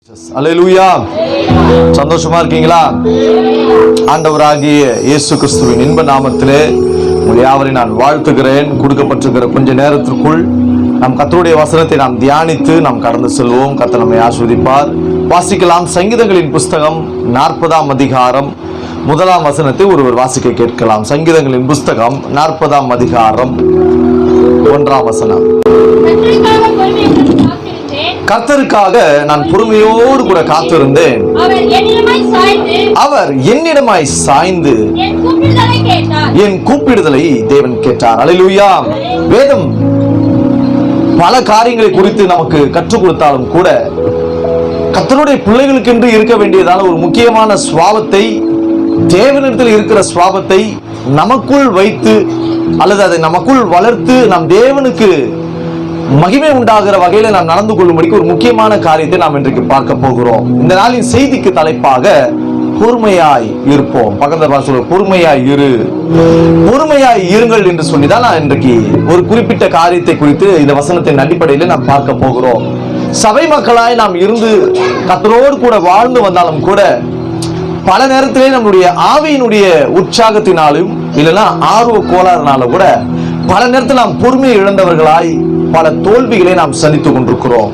அல்லேலூயா. சந்தோஷமா இருக்கீங்களா? ஆண்டவராகிய இயேசு கிறிஸ்துவின் இன்ப நாமத்திலே உங்கள் யாவரை நான் வாழ்த்துகிறேன். கொடுக்கப்பட்டிருக்கிற கொஞ்ச நேரத்திற்குள் நாம் கர்த்தருடைய வசனத்தை நாம் தியானித்து நாம் கடந்து செல்வோம். கர்த்தர் நம்மை ஆசீர்வதிப்பார். வாசிக்கலாம். சங்கீதங்களின் புஸ்தகம் 40ஆம் அதிகாரம் 1ஆம் வசனத்தை ஒருவர் வாசிக்க கேட்கலாம். சங்கீதங்களின் புஸ்தகம் 40ஆம் அதிகாரம் 1ஆம் வசனம். கர்த்தருக்காக நான் பொறுமையோடு கூட காத்திருந்தேன். அவர் என்னிடமாய் சாய்ந்து என் கூப்பிடுதலை தேவன் கேட்டார். அல்லேலூயா. வேதம் பல காரியங்களை குறித்து நமக்கு கற்றுக் கொடுத்தாலும் கூட கர்த்தருடைய பிள்ளைகளுக்கு என்று இருக்க வேண்டியதான ஒரு முக்கியமான சுவாபத்தை, தேவனிடத்தில் இருக்கிற சுவாபத்தை நமக்குள் வைத்து அல்லது அதை நமக்குள் வளர்த்து நம் தேவனுக்கு மகிமை உண்டாகிற வகையில நாம் நடந்து கொள்ளும்படிக்கு ஒரு முக்கியமான காரியத்தை நாம் இன்றைக்கு பார்க்க போகிறோம். இந்த நாளின் செய்திக்கு தலைப்பாக பொறுமையாய் இருப்போம். பக்கத்துல சொல்ல பொறுமையாய் இரு, பொறுமையாய் இருங்கள் என்று சொல்லிதான் நான் இன்றைக்கு ஒரு குறிப்பிட்ட காரியத்தை குறித்து இந்த வசனத்தின் அடிப்படையில் நாம் பார்க்க போகிறோம். சபை மக்களாய் நாம் இருந்து கர்த்தரோடு கூட வாழ்ந்து வந்தாலும் கூட பல நேரத்திலே நம்முடைய ஆவியினுடைய உற்சாகத்தினாலும் இல்லைன்னா ஆர்வ கோளாறுனாலும் கூட பல நேரத்தில் நாம் பொறுமையை இழந்தவர்களாய் பல தோல்விகளை நாம் சந்தித்துக் கொண்டிருக்கிறோம்.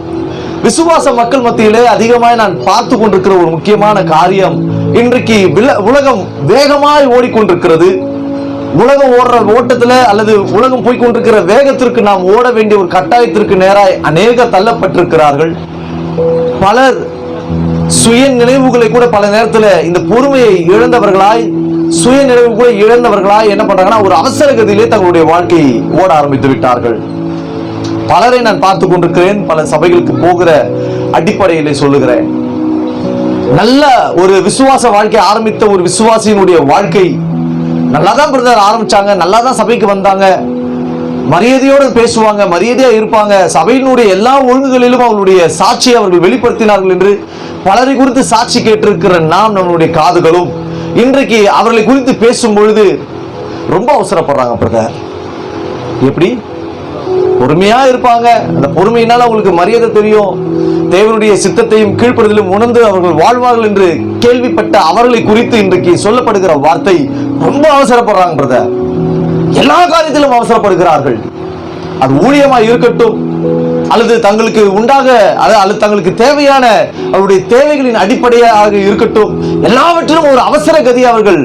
விசுவாச மக்கள் மத்தியிலே அதிகமாய் நான் பார்த்து கொண்டிருக்கிற ஒரு முக்கியமான காரியம், இன்றைக்கு உலகம் வேகமாய் ஓடிக்கொண்டிருக்கிறது. உலகம் ஓடுற ஓட்டத்துல அல்லது உலகம் போய்கொண்டிருக்கிற வேகத்திற்கு நாம் ஓட வேண்டிய ஒரு கட்டாயத்திற்கு நேராய் அநேக தள்ளப்பட்டிருக்கிறார்கள். பலர் சுய நினைவுகளை கூட பல நேரத்தில் இந்த பொறுமையை இழந்தவர்களாய், சுய நினைவு கூட இழந்தவர்களாய் என்ன பண்றாங்கன்னா ஒரு அவசர கதியிலே தங்களுடைய வாழ்க்கையை ஓட ஆரம்பித்து விட்டார்கள். பலரை நான் பார்த்து கொண்டிருக்கிறேன். பல சபைகளுக்கு போகிற அடிப்படையிலே சொல்லுகிறேன். நல்ல ஒரு விசுவாச வாழ்க்கை ஆரம்பித்த ஒரு விசுவாசியினுடைய வாழ்க்கை நல்லாதான் பிரதர் ஆரம்பிச்சாங்க, நல்லாதான் சபைக்கு வந்தாங்க, மரியாதையோடு பேசுவாங்க, மரியாதையா இருப்பாங்க, சபையினுடைய எல்லா ஒழுங்குகளிலும் அவர்களுடைய சாட்சியை அவர்கள் வெளிப்படுத்தினார்கள் என்று பலரை குறித்து சாட்சி கேட்டிருக்கிற நாம் நம்மளுடைய காதுகளும் இன்றைக்கு அவர்களை குறித்து பேசும் பொழுது ரொம்ப அவசரப்படுறாங்க. பிரதர் எப்படி பொறுமையா இருப்பாங்க, அந்த பொறுமையினால் அவங்களுக்கு மரியாதை தெரியும், தேவனுடைய சித்தத்தையும் கீழ்ப்படுதலும் உணர்ந்து அவர்கள் வாழ்வார்கள் என்று கேள்விப்பட்ட அவர்களை குறித்து இன்றைக்கு சொல்லப்படுகிற வார்த்தை ரொம்ப அவசரப்படுறாங்க. பிரதர் எல்லா காரியத்திலும் அவசரப்படுகிறார்கள். அது ஊழியமா இருக்கட்டும் அல்லது தங்களுக்கு உண்டாக அல்லது தங்களுக்கு தேவையான அவருடைய தேவைகளின் அடிப்படையாக இருக்கட்டும், எல்லாவற்றிலும் ஒரு அவசர கதி அவர்கள்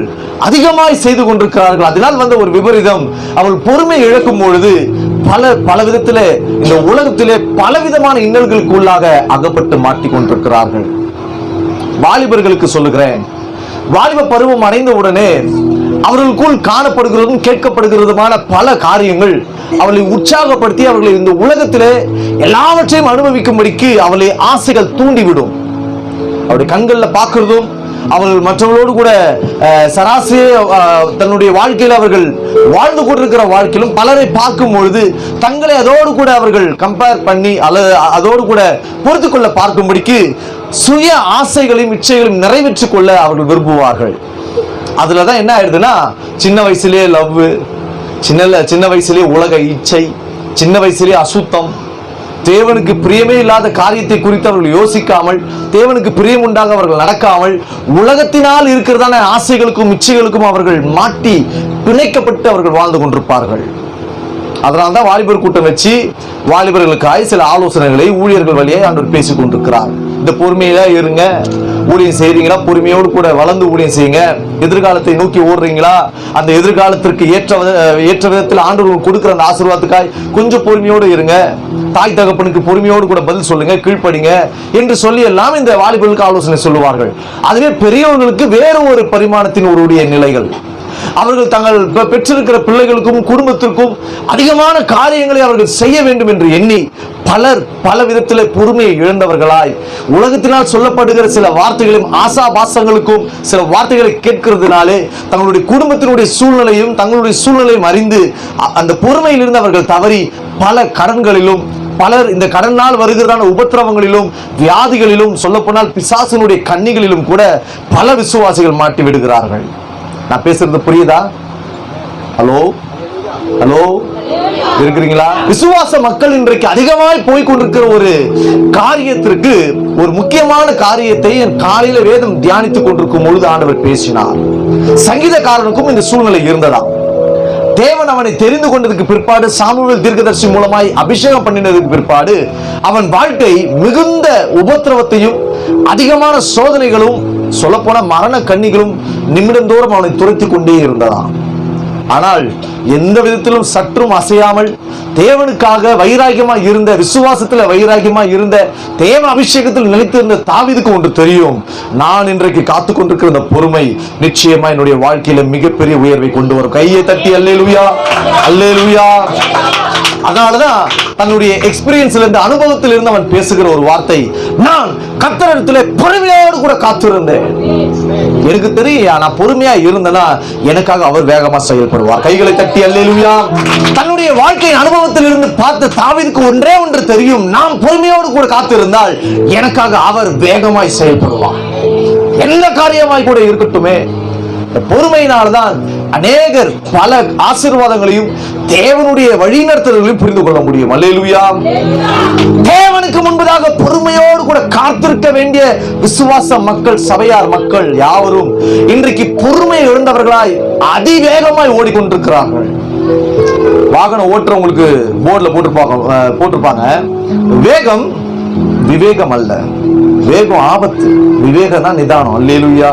அதிகமாய் செய்து கொண்டிருக்கிறார்கள். அதனால் வந்த ஒரு விபரீதம், அவர்கள் பொறுமை இழக்கும் பொழுது பல விதத்திலே இந்த உலகத்திலே பலவிதமான இன்னல்களுக்கு உள்ளாக அகப்பட்டு மாட்டிக்கொண்டிருக்கிறார்கள். வாலிபர்களுக்கு சொல்லுகிறேன், வாலிப பருவம் அடைந்த உடனே அவர்களுக்குள் காணப்படுகிறதும் கேட்கப்படுகிறதுமான பல காரியங்கள் அவர்களை உற்சாகப்படுத்தி அவர்களை இந்த உலகத்திலே எல்லாவற்றையும் அனுபவிக்கும்படிக்கு அவர்களை ஆசைகள் தூண்டிவிடும். அவருடைய கண்களில் பார்க்கிறதும் அவர்கள் மற்றவர்களோடு கூட சராசரி தன்னுடைய வாழ்க்கையில் அவர்கள் வாழ்ந்து கொண்டிருக்கிற வாழ்க்கையிலும் பலரை பார்க்கும் பொழுது தங்களை அதோடு கூட அவர்கள் கம்பேர் பண்ணி அல்லது அதோடு கூட பொறுத்து கொள்ள பார்க்கும்படிக்கு சுய ஆசைகளையும் இச்சைகளையும் நிறைவேற்றிக் கொள்ள அவர்கள் விரும்புவார்கள். அதுலதான் என்ன ஆயிடுதுன்னா சின்ன வயசுலேயே லவ், சின்ன வயசுலேயே உலக இச்சை, சின்ன வயசுலேயே அசுத்தம், தேவனுக்கு பிரியமே இல்லாத காரியத்தை குறித்து அவர்கள் யோசிக்காமல், தேவனுக்கு பிரியம் உண்டாக அவர்கள் நடக்காமல், உலகத்தினால் இருக்கிறதான ஆசைகளுக்கும் இச்சைகளுக்கும் அவர்கள் மாட்டி பிணைக்கப்பட்டு அவர்கள் வாழ்ந்து கொண்டிருப்பார்கள். அதனால்தான் வாலிபர் கூட்டம் வச்சு வாலிபர்களுக்காய் சில ஆலோசனைகளை ஊழியர்கள் வழியாக ஆண்டவர் பேசிக் கொண்டிருக்கிறார். இந்த பொறுமையில இருங்க, ஊழியம் செய்றீங்களா பொறுமையோடு கூட வளர்ந்து ஊழியம் செய்யுங்க. எதிர்காலத்தை நோக்கி ஓடுறீங்களா, அந்த எதிர்காலத்திற்கு ஏற்ற விதத்தில் ஆண்டவர் கொடுக்கிற அந்த ஆசீர்வாதத்துக்காய் கொஞ்சம் பொறுமையோடு இருங்க. தாய் தகப்பனுக்கு பொறுமையோடு கூட பதில் சொல்லுங்க, கீழ்ப்படிங்க என்று சொல்லி எல்லாம் இந்த வாலிபர்களுக்கு ஆலோசனை சொல்லுவார்கள். அதுவே பெரியவர்களுக்கு வேறு ஒரு பரிமாணத்தின் ஒருடைய நிலைகள். அவர்கள் தங்கள் பெற்றிருக்கிற பிள்ளைகளுக்கும் குடும்பத்திற்கும் அதிகமான காரியங்களை அவர்கள் செய்ய வேண்டும் என்று எண்ணி பலர் பல விதத்தில் பொறுமையை இழந்தவர்களாய் உலகத்தினால் சொல்லப்படுகிற சில வார்த்தைகளையும் ஆசாபாசங்களுக்கும் சில வார்த்தைகளை கேட்கிறதுனாலே தங்களுடைய குடும்பத்தினுடைய சூழ்நிலையும் தங்களுடைய சூழ்நிலையும் அறிந்து அந்த பொறுமையிலிருந்து அவர்கள் தவறி பல கடன்களிலும், பலர் இந்த கடனால் வருகிறதான உபத்திரவங்களிலும் வியாதிகளிலும், சொல்லப்போனால் பிசாசினுடைய கண்ணிகளிலும் கூட பல விசுவாசிகள் மாட்டி விடுகிறார்கள். நான் பேசுறது புரியுதா? ஹலோ ஹலோ இருக்கிறீங்களா? விசுவாச மக்கள் இன்றைக்கு அதிகமாய் போய் கொண்டிருக்கிற ஒரு காரியத்திற்கு ஒரு முக்கியமான காரியத்தை என் காலையில வேதம் தியானித்துக் கொண்டிருக்கும் பொழுது ஆண்டவர் பேசினார். சங்கீதக்காரனுக்கும் இந்த சூழ்நிலை இருந்ததாம். தேவன் அவனை தெரிந்து கொண்டதுக்கு பிற்பாடு, சாமுவேல் தீர்க்கதரிசி மூலமாய் அபிஷேகம் பண்ணினதுக்கு பிற்பாடு அவன் வாழ்க்கை மிகுந்த உபத்திரவத்தையும் அதிகமான சோதனைகளும், சொல்லப்போன மரண கண்ணிகளும் நிமிடந்தோறும் அவனை துரத்தி கொண்டே இருந்ததாம். ஆனால் எந்த விதத்திலும் சற்றும் அசையாமல் தேவனுக்காக வைராகியமாக இருந்த, விசுவாசத்தில் வைராகியமாக இருந்த, தேவ அபிஷேகத்தில் நிலைத்திருந்த தாவீதுக்கு ஒன்று தெரியும். நான் இன்றைக்கு காத்துக் கொண்டிருக்கிற இந்த பொறுமை நிச்சயமா என்னுடைய வாழ்க்கையில மிகப்பெரிய உயர்வை கொண்டு வரும். கையை தட்டி அல்லேலூயா, அல்லேலூயா. அதனாலதான் தன்னுடைய எக்ஸ்பீரியன்ஸ்ல இருந்து, அனுபவத்தில் இருந்து அவன் பேசுகிற ஒரு வார்த்தை, நான் கர்த்தரிடத்திலே பொறுமையோடு கூட காத்திருந்தேன். எனக்கு தெரியும், நான் பொறுமையா இருந்தேன்னா எனக்காக அவர் வேகமா செயல்படுவார். கைகளை தட்டி அல்லேலூயா. தன்னுடைய வாழ்க்கையின் அனுபவத்தில் இருந்து பார்த்த தாவீதுக்கு ஒன்றே ஒன்று தெரியும், நாம் பொறுமையோடு கூட காத்திருந்தால் எனக்காக அவர் வேகமாய் செயல்படுவார். எந்த காரியமாய் கூட இருக்கட்டுமே, பொறுமையினால்தான் அநேகர் பல ஆசீர்வாதங்களையும் தேவனுடைய வழிநடத்தல்களையும் புரிந்து கொள்ள முடியும். அல்லேலூயா. தேவனுக்கு முன்பதாக பொறுமையோடு கூட காத்திருக்க வேண்டிய விசுவாச மக்கள், சபையார் மக்கள் யாவரும் இன்றைக்கு பொறுமை இழந்தவர்களாய் அதிவேகமாய் ஓடிக்கொண்டிருக்கிறார்கள். வாகனம் ஓட்டுறவங்களுக்கு போர்டுல போட்டிருப்பாங்க, வேகம் விவேகம் அல்ல, வேகம் ஆபத்து, விவேகம் தான் நிதானம். அல்லேலூயா.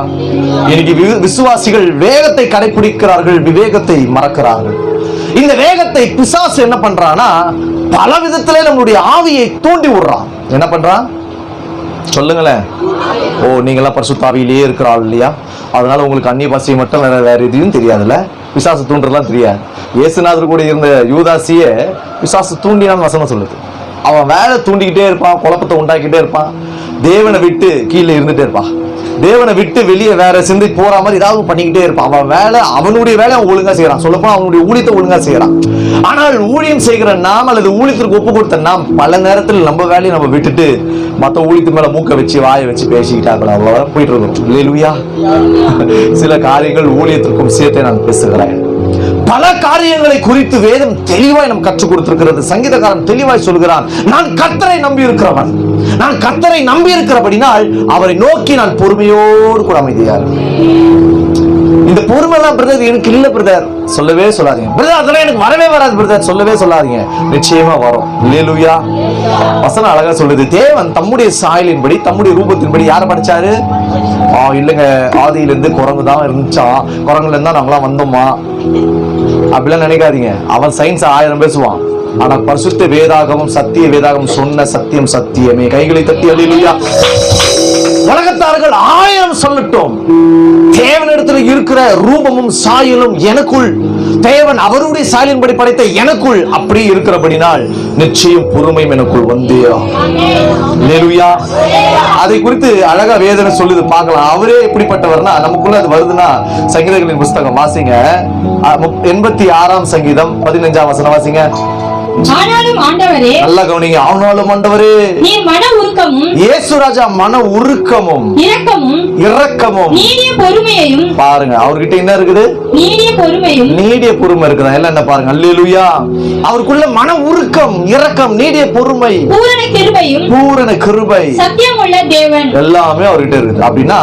இன்னைக்கு விசுவாசிகள் வேகத்தை கடைபிடிக்கிறார்கள், விவேகத்தை மறக்கிறார்கள். இந்த வேகத்தை பிசாசு என்ன பண்றானா, பல விதத்திலே நம்மளுடைய ஆவியை தூண்டி விடுறான். என்ன பண்றான் சொல்லுங்களேன்? ஓ, நீங்களாம் பரிசுத்த ஆவியிலேயே இருக்கிறாள் இல்லையா, அதனால உங்களுக்கு அந்நிய பாஷை மட்டும் வேற எதுவும் தெரியாதுல்ல, பிசாசு தூண்டுறதுலாம் தெரியாது. இயேசுநாதர் கூட இருந்த யூதாசிய பிசாசு தூண்டினான்னு வசனம் சொல்லுது. அவன் வேலை தூண்டிக்கிட்டே இருப்பான், குழப்பத்தை உண்டாக்கிட்டே இருப்பான், தேவனை விட்டு கீழே இருந்துட்டே இருப்பான், தேவனை விட்டு வெளியே வேற சிந்தை போற மாதிரி ஏதாவது பண்ணிக்கிட்டே இருப்பான். அவன் வேலை, அவனுடைய வேலை அவன் ஒழுங்கா செய்யறான், சொல்லப்போனா அவனுடைய ஊழியத்தை ஒழுங்கா செய்யறான். ஆனால் ஊழியம் செய்கிற நாம் அல்லது ஊழியத்திற்கு ஒப்பு கொடுத்த நாம் பல நேரத்தில் நம்ம வேலையை நம்ம விட்டுட்டு மற்ற ஊழியத்து மேல மூக்க வச்சு வாயை வச்சு பேசிக்கிட்டாங்களா, அவ்வளோ போயிட்டு இருக்கோம். அல்லேலூயா. சில காரியங்கள் ஊழியத்திற்கும் சேர்த்தே நான் பேசுகிறேன். பல காரியங்களை குறித்து வேதம் தெளிவாய் நம் கற்றுக் கொடுத்திருக்கிறது. சங்கீதக்காரன் தெளிவாய் சொல்கிறான், நான் கர்த்தரை நம்பி இருக்கிறவன், நான் கர்த்தரை நம்பி இருக்கிறபடினால் அவரை நோக்கி நான் பொறுமையோடு கூட அமைதியா இருக்கேன். இந்த பொறுமை எல்லாம் பிரதர் எனக்கு இல்ல பிரதர் சொல்லவே சொல்லாதீங்க. பிரதர் அதெல்லாம் எனக்கு வரவே வராது பிரதர் சொல்லவே சொல்லாதீங்க. நிச்சயமா வரும். அல்லேலூயா. வசனம் அழகா சொல்லுது, தேவன் தம்முடைய சாயலின்படி தம்முடைய ரூபத்தின்படி யாரை படைச்சாரு? இல்லைங்க, ஆதியிலிருந்து குரங்கு தான் இருந்துச்சா, குரங்குல இருந்தா நாங்களாம் வந்தோமா அப்படிலாம் நினைக்காதீங்க. அவன் சயின்ஸ் 1000 பேசுவான், ஆனா பரிசுத்த வேதாகமும் சத்திய வேதாகம் சொன்ன சத்தியம் சத்தியமே. கைகளை தட்டி அல்லேலூயா. உலகத்தார்கள் 1000 சொல்லட்டும், தேவனிடத்தில் இருக்கிற ரூபமும் சாயலும் எனக்குள், தேவன் அவருடைய சாயலின்படி படைத்த எனக்குள் அப்படி இருக்கிறபடினால் நிச்சயம் பொறுமையும் எனக்குள் வந்தேயா. அல்லேலூயா. அதை குறித்து அழகா வேதனை சொல்லுது, பார்க்கலாம். அவரே எப்படிப்பட்டவர்னா நமக்குள்ள அது வருதுன்னா, சங்கீதங்களின் புஸ்தகம் வாசிங்க, 86ஆம் சங்கீதம் 15ஆம் வசனம் வாசிங்க. ஆனாலும் ஆண்டவரே, நல்லா கவனிங்க. ஆனாலும் ஆண்டவரே, நீர் மன உருக்கமும், இயேசு ராஜா மன உருக்கமும் இரக்கமும் நீடிய பொறுமையையும் பாருங்க. அவர்கிட்ட என்ன இருக்குது? நீடிய பொறுமை இருக்குதா? எல்லாம் என்ன பாருங்க. அல்லேலூயா. அவருக்குள்ள மன உருக்கம், இரக்கம், நீடிய பொறுமை, பூரண கிருபை, சத்தியமுள்ள தேவன் எல்லாமே அவர்கிட்ட இருக்குது. அப்படின்னா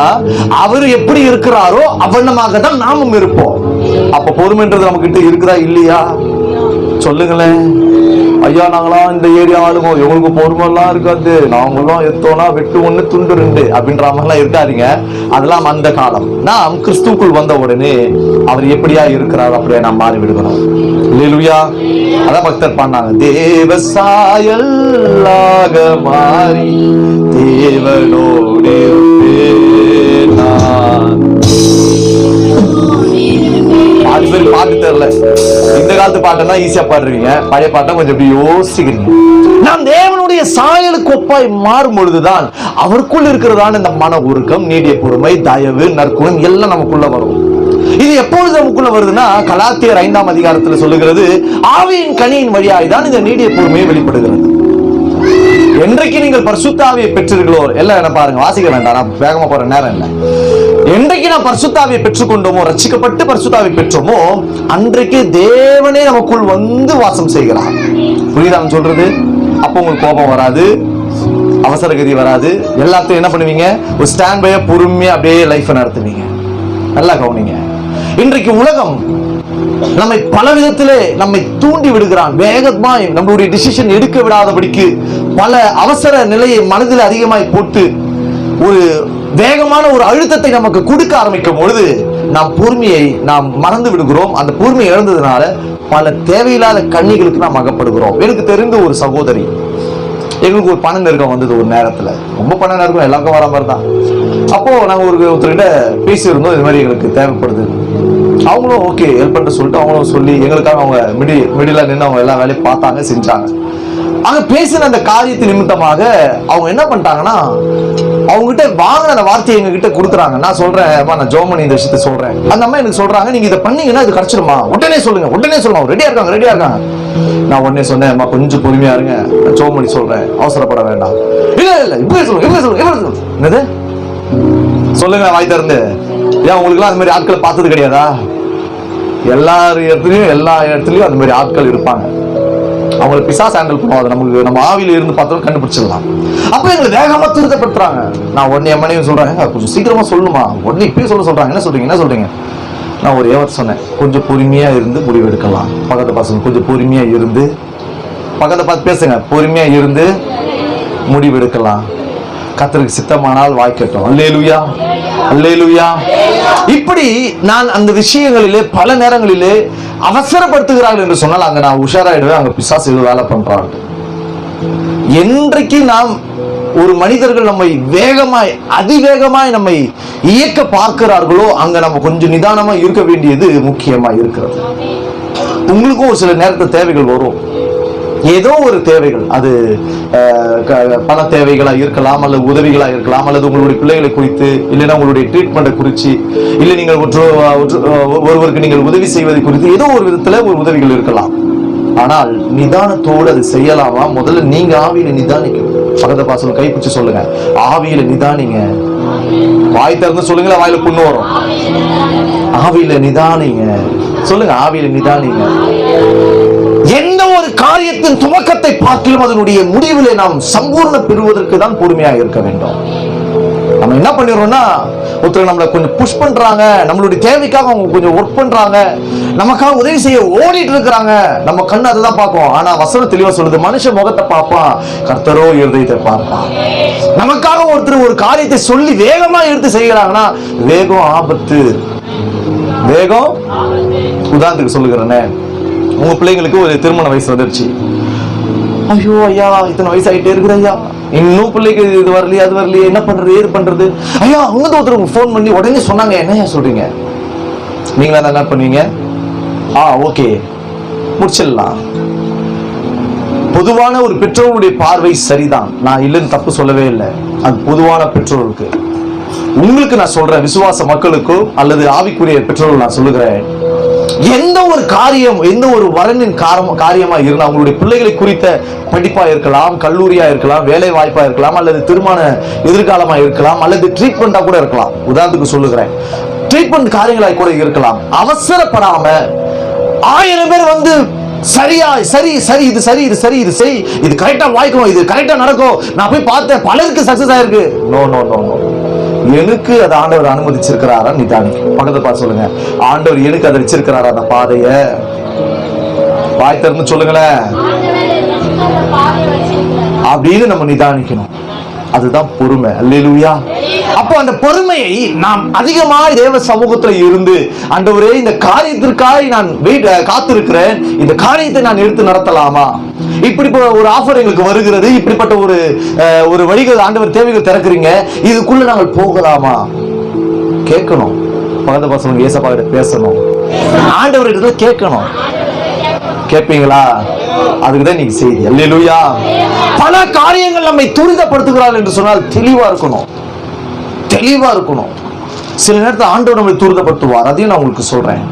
அவர் எப்படி இருக்கிறாரோ அவ்வண்ணமாக தான் நாமும் இருப்போம். அப்ப பொறுமைன்றது நம்ம கிட்ட இருக்குதா இல்லையா? சொல்லுங்களேன். ஐயா, நாங்களாம் இந்த ஏரியா ஆளுங்க, எங்களுக்கு பொறுமைலாம் இருக்காது, நாங்களும் எத்தோனா வெட்டு 1 துண்டு 2 அப்படின்ற மாதிரிலாம் இருக்காதீங்க. அதெல்லாம் அந்த காலம். நாம் கிறிஸ்துக்குள் வந்த உடனே அவர் எப்படியா இருக்கிறார் அப்படியே நாம் மாறி விடுகிறோம். அல்லேலூயா. அதான் பக்தர் பண்ணாங்க, தேவ சாயலாக மாறி தேவனோடு பாட்டு தெரியல. இந்த காலத்து பாட்டா ஈஸியா பாடுறீங்க, பழைய பாட்டா கொஞ்சம் எப்படி யோசிக்கிறீங்க. நாம் தேவனுடைய சாயலுக்கு ஒப்பாய் மாறும் பொழுதுதான் அவருக்குள் இருக்கிறதான இந்த மன உருக்கம், நீடிய பொறுமை, தயவு, நற்குணம் எல்லாம் நமக்குள்ள வரும். இது எப்பொழுது நமக்குள்ள வருதுன்னா, கலாத்தியர் 5ஆம் அதிகாரத்தில் சொல்லுகிறது, ஆவியின் கனியின் வழியாய் தான் இந்த நீடிய பொறுமையை வெளிப்படுகிறது. என்றைக்கு நீங்கள் பரிசுத்த ஆவியை பெற்றீர்களோ, எல்லாம் என்ன பாருங்க, வாசிக்க வேண்டாம், நான் வேகமா போற நேரம் இல்லை. என்றைக்கு நாம் பரிசுத்தாவியை பெற்றுக்கொண்டோமோ, ரட்சிக்கப்பட்டு பரிசுத்தாவியை பெற்றோமோ, அன்றைக்கு தேவனே நமக்குள் வந்து வாசம் செய்கிறார். புரியுதா நான் சொல்றது? அப்போ உங்களுக்கு கோபம் வராது, அவசரகதி வராது. எல்லாத்தையும் என்ன பண்ணுவீங்க? ஒரு ஸ்டாண்ட் பையா பொறுமையா அப்படியே லைஃப் நடத்துவீங்க. நல்லா கவனிங்க. இன்றைக்கு உலகம் நம்மை பல விதத்திலே நம்மை தூண்டி விடுகிறான். வேகமாய் நம்மளுடைய டிசிஷன் எடுக்க விடாதபடிக்கு பல அவசர நிலையை மனதில் அதிகமாய் போட்டு ஒரு வேகமான ஒரு அழுத்தத்தை நமக்கு கொடுக்க ஆரம்பிக்கும் பொழுது நாம் பொறுமையை நாம் மறந்து விடுகிறோம். அந்த பொறுமையை இழந்ததுனால பல தேவையில்லாத கண்ணிகளுக்கு நாம் அகப்படுகிறோம். எனக்கு தெரிந்த ஒரு சகோதரி, எங்களுக்கு ஒரு பண நெருக்கம் வந்தது. ஒரு நேரத்துல ரொம்ப பண நெருக்கம், எல்லாருக்கும் வர மாதிரி தான். அப்போ நாங்க ஒருத்தர்கிட்ட பேசியிருந்தோம், இது மாதிரி எங்களுக்கு தேவைப்படுது. அவங்களும் ஓகே ஹெல்ப் பண்ண சொல்லிட்டு அவங்களும் சொல்லி எங்களுக்காக அவங்க மிடிலா நின்று அவங்க எல்லா வேலையும் பார்த்தாங்க, செஞ்சாங்க. அங்க பேசின அந்த காரியத்தின் நிமித்தமாக அவங்க என்ன பண்ணிட்டாங்கன்னா, அவங்ககிட்ட வாங்கின அந்த வார்த்தையை எங்ககிட்ட கொடுத்துறாங்க. நான் சொல்றேன், நான் ஜோமனி இந்த விஷயத்த சொல்றேன். அந்த அம்மா எனக்கு சொல்றாங்க, நீங்க இதை பண்ணீங்கன்னா இது கிடைச்சிருமா, உடனே சொல்லுங்க, உடனே சொல்லுங்க, ரெடியா இருக்காங்க. நான் உடனே சொன்னேன், கொஞ்சம் பொறுமையா இருங்க, நான் ஜோமனி சொல்றேன், அவசரப்பட வேண்டாம். இல்ல இப்பவே சொல்லுங்க. என்னது சொல்லுங்க, வாய் திறந்து. ஏன் உங்களுக்கு எல்லாம் அந்த மாதிரி ஆட்களை பார்த்தது கிடையாதா? எல்லா இடத்துலயும் அந்த மாதிரி ஆட்கள் இருப்பாங்க. அவங்களை பிசாசு ஹேண்டில் பண்ணுவாங்க. நமக்கு நம்ம ஆவியில இருந்து பார்த்தாலும் கண்டுபிடிச்சிடலாம். அப்ப எங்களை வேகமா திருத்தப்படுத்துறாங்க. நான் உடனே என் மனைவி சொல்றேன், கொஞ்சம் சீக்கிரமா சொல்லுமா, உடனே இப்பயே சொல்றாங்க. என்ன சொல்றீங்க? நான் ஒரு ஏவத்தை சொன்னேன், கொஞ்சம் பொறுமையா இருந்து முடிவு எடுக்கலாம். பக்கத்து பசங்க கொஞ்சம் பொறுமையா இருந்து, பக்கத்தை பார்த்து பேசுங்க, பொறுமையா இருந்து முடிவு எடுக்கலாம். கர்த்தருக்கு சித்தமானால் வாய்க்கட்டும். அல்லேலூயா, அல்லேலூயா. இப்படி நான் அந்த விஷயங்களிலே பல நேரங்களிலே அவசரப்படுத்துகிறார்கள் என்று சொன்னால் அங்க நான் உஷாராயிடுவேன். அங்க பிசாசு ஏதோ வேலை பண்றாங்க. என்றைக்கு நாம் ஒரு மனிதர்கள் நம்மை வேகமாய் அதிவேகமாய் நம்மை இயக்க பார்க்கிறார்களோ அங்க நம்ம கொஞ்சம் நிதானமா இருக்க வேண்டியது முக்கியமா இருக்கிறது. உங்களுக்கும் ஒரு சில நேரத்தில் தேவைகள் வரும், ஏதோ ஒரு தேவைகள். அது பண தேவைகளா இருக்கலாம், அல்லது உதவிகளா இருக்கலாம், அல்லது உங்களுடைய பிள்ளைகளை குறித்து, இல்லைன்னா உங்களுடைய ட்ரீட்மெண்ட்டை குறித்து, இல்லை நீங்கள் ஒருவருக்கு நீங்கள் உதவி செய்வதை குறித்து ஏதோ ஒரு விதத்துல ஒரு உதவிகள் இருக்கலாம். ஆனால் நிதானத்தோடு அது செய்யலாமா? முதல்ல நீங்க ஆவியில நிதானிக்கணும். பக்கத்து பாசல் கைப்பிடிச்சு சொல்லுங்க, ஆவியில நிதானிங்க. வாய் திறந்து சொல்லுங்களா, வாயில புண்ணு வரும். ஆவியில நிதானிங்க சொல்லுங்க, ஆவியில நிதானிங்க. எந்த ஒரு காரியத்தின் துவக்கத்தை பார்க்கலும் அதனுடைய முடிவிலே நாம் சம்பூர்ண பெறுவதற்கு தான் பொறுமையாக இருக்க வேண்டும். நம்ம என்ன பண்ணிடுறோம்னா, ஒருத்தர் நம்மளை கொஞ்சம் புஷ் பண்றாங்க, நம்மளுடைய தேவைக்காக அவங்க கொஞ்சம் ஒர்க் பண்றாங்க, நமக்காக உதவி செய்ய ஓடிட்டு இருக்கிறாங்க, நம்ம கண்ணு அதை தான் பார்ப்போம். ஆனா வசனம் தெளிவா சொல்லுது, மனுஷன் முகத்தை பார்ப்பான், கர்த்தரோ இருதயத்தை பார்ப்பான். நமக்காக ஒருத்தர் ஒரு காரியத்தை சொல்லி வேகமா எடுத்து செய்யறாங்கன்னா வேகம் ஆபத்து, வேகம். உதாரணத்துக்கு சொல்லுகிறேனே, உங்க பிள்ளைங்களுக்கு ஒரு திருமண வயசு வந்துருச்சு. ஐயோ ஐயா, இத்தனை வயசு ஆகிட்டே இருக்குது ஐயா, இன்னும் பிள்ளைக்கு இது வரலையே அது வரலையே, என்ன பண்றது ஏது பண்றது? ஐயா அங்க ஒருத்தர் ஃபோன் பண்ணி உடனே சொன்னாங்க. என்ன சொல்றீங்க? நீங்களா என்ன பண்ணுவீங்க? ஓகே முடிச்சிடலாம். பொதுவான ஒரு பெற்றோருடைய பார்வை சரிதான், நான் இல்லைன்னு தப்பு சொல்லவே இல்லை. அது பொதுவான பெற்றோருக்கு. உங்களுக்கு நான் சொல்றேன், விசுவாச மக்களுக்கோ அல்லது ஆவிக்குரிய பெற்றோர்கள் நான் சொல்லுகிறேன், எந்த ஒரு காரியம், எந்த ஒரு வரனின் காரியமா இருந்தால், அவங்களுடைய பிள்ளைகளை குறித்த படிப்பா இருக்கலாம், கல்லூரியா இருக்கலாம், வேலை வாய்ப்பா இருக்கலாம், அல்லது திருமண எதிர்காலமா இருக்கலாம், அல்லது ட்ரீட்மெண்டா கூட இருக்கலாம். உதாரணத்துக்கு சொல்லுகிறேன், ட்ரீட்மெண்ட் காரியங்களாய் கூட இருக்கலாம். அவசரப்படாம 1000 பேர் வந்து சரியா சரி இது சரி இது சரி இது செய், இது கரெக்டா வாய்க்கும், இது கரெக்டா நடக்கும், நான் போய் பார்த்தேன், பலருக்கு சக்சஸ் ஆயிருக்கு. No no no no. எனக்கு அதை ஆண்டவர் அனுமதிச்சிருக்கிறாரா? நிதானிக்க. பக்கத்துல பார்த்து சொல்லுங்க, ஆண்டவர் எனக்கு அதை வச்சிருக்கிறாரா அந்த பாதைய? வாய் திறந்து சொல்லுங்களேன். அப்படின்னு நம்ம நிதானிக்கணும். அதுதான் பொறுமை. அல்லேலூயா. அப்போ அந்த பொறுமையை நாம் அதிகமாய் தேவ சமூகத்துல இருந்து, ஆண்டவரே இந்த காரியத்திற்காக நான் காத்திருக்கிறேன், இந்த காரியத்தை நான் எடுத்து நடத்தலாமா? இப்படி ஒரு ஆஃபர் எங்களுக்கு வருகிறது, இப்படிப்பட்ட ஒரு வழிகள் ஆண்டவர் தேவைகள் திறக்கிறீங்க, இதுக்குள்ள நாங்கள் போகலாமா? கேட்கணும். பக்கத்து பசங்க ஏசப்பா கிட்ட பேசணும், ஆண்டவர்கிட்ட கேட்கணும். கேட்பீங்களா? அதுக்குதான் நீங்க செய்தி. அல்லேலூயா. பல காரியங்கள் நம்மை துரிதப்படுத்துகிறார்கள் என்று சொன்னால் தெளிவா இருக்கணும், தெளிவா இருக்கணும். சில நேரத்தில் ஆண்டவர் நம்மை துரிதப்படுத்துவார், அதையும் நான் உங்களுக்கு சொல்றேன்.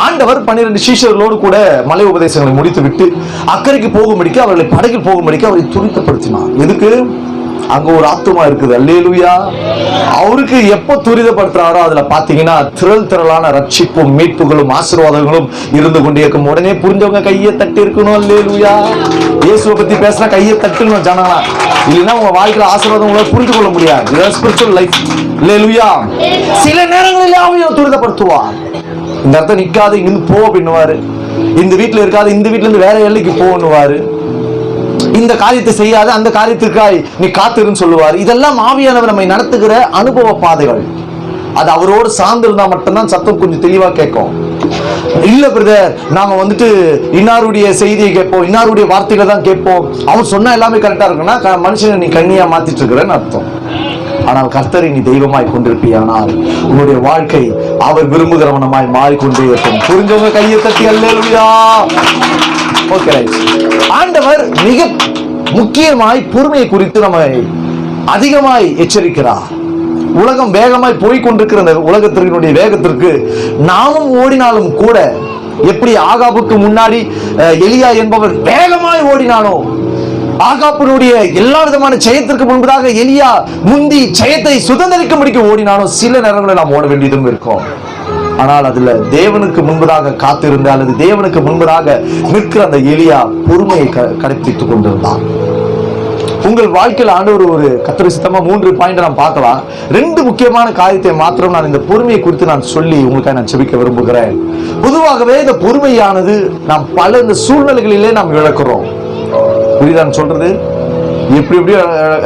ஆண்டவர் 12 சீஷர்களோடு கூட மலை உபதேசங்களை முடித்து விட்டு அக்கறைக்கு போகும்படிக்கு, அவர்களை படகில் போகும்படிக்கு அவரை துரிதப்படுத்தினார். எதுக்கு? அங்க ஒரு ஆத்துமா இருக்குது. அல்லேலூயா. அவருக்கு எப்ப துரிதப்படுத்துறாரோ அதுல பாத்தீங்கன்னா திரளான ரட்சிப்பும் மீட்புகளும் ஆசீர்வாதங்களும் இருந்து கொண்டே இருக்கும். உடனே புரிஞ்சவங்க கையை தட்டி இருக்கணும். அல்லேலூயா. இயேசுவை பத்தி பேசினா கையை தட்டணும் ஜனங்களா, இல்லைன்னா உங்க வாழ்க்கையில ஆசீர்வாதம் உங்களால புரிந்து கொள்ள முடியாது. Spiritual life. அல்லேலூயா. சில நேரங்களில் அவன் துரிதப்படுத்துவார். இந்த இடத்த நிக்காது, இங்கிருந்து போ அப்படின்னுவாரு. இந்த வீட்டுல இருக்காது, இந்த வீட்டுல இருந்து வேற எல்லைக்கு போன்னுவாரு. இந்த காரியத்தை செய்யாத, அந்த காரியத்திற்காய் நீ காத்திருன்னு சொல்லுவார். இதெல்லாம் ஆவியானவர் நம்மை நடத்துகிற அனுபவ பாதைகள். அது அவரோடு சார்ந்து இருந்தா மட்டும்தான் சத்தம் கொஞ்சம் தெளிவா கேட்கும். இல்ல பிரதர், நாங்க வந்துட்டு இன்னாருடைய செய்தியை கேட்போம், இன்னாருடைய வார்த்தைகளை தான் கேட்போம், அவர் சொன்னா எல்லாமே கரெக்டா இருக்குன்னா மனுஷனை நீ கண்ணியா மாத்திட்டு இருக்கிறன்னு அர்த்தம். ஆனால் கர்த்தரை நீ தெய்வமாய் கொண்டிருப்பியானால் உன்னுடைய வாழ்க்கை அவர் விரும்புகிறவனமாய் மாறிக்கொண்டே இருக்கும். புரிஞ்சவங்க கையை தட்டி அல்லேலூயா. ஓகே, ஆண்டவர் மிக முக்கியமாய் பொறுமையை குறித்து நம்மை அதிகமாய் எச்சரிக்கிறார். உலகம் வேகமாய் போய்கொண்டிருக்கிற இந்த உலகத்தினுடைய வேகத்திற்கு நாமும் ஓடினாலும் கூட, எப்படி ஆகாபுக்கு முன்னாடி எலியா என்பவர் வேகமாய் ஓடினானோ, ஆகாபினுடைய எல்லா விதமான ஜெயத்திற்கு முன்பதாக எலியா முந்தி ஜெயத்தை சுதந்திரிக்கும்படிக்கு ஓடினானோ, சில நேரங்களில் நாம் ஓட வேண்டியதும் இருக்கும். ஆனால் அதுல தேவனுக்கு முன்பதாக காத்திருந்த அல்லது தேவனுக்கு முன்பதாக நிற்கிற அந்த எலியா பொறுமையை கடைபிடித்துக் கொண்டிருந்தான். உங்கள் வாழ்க்கையில் ஆண்டவர் ஒரு கர்த்தருக்கு சித்தமா 3 பாயிண்ட் நாம் பார்க்கலாம். 2 முக்கியமான காரியத்தை மாத்திரம் நான் இந்த பொறுமையை குறித்து நான் சொல்லி உங்களுக்காக நான் செபிக்க விரும்புகிறேன். பொதுவாகவே இந்த பொறுமையானது நாம் பல இந்த சூழ்நிலைகளிலே நாம் இழக்கிறோம். புரியுதான் சொல்றது? எப்படி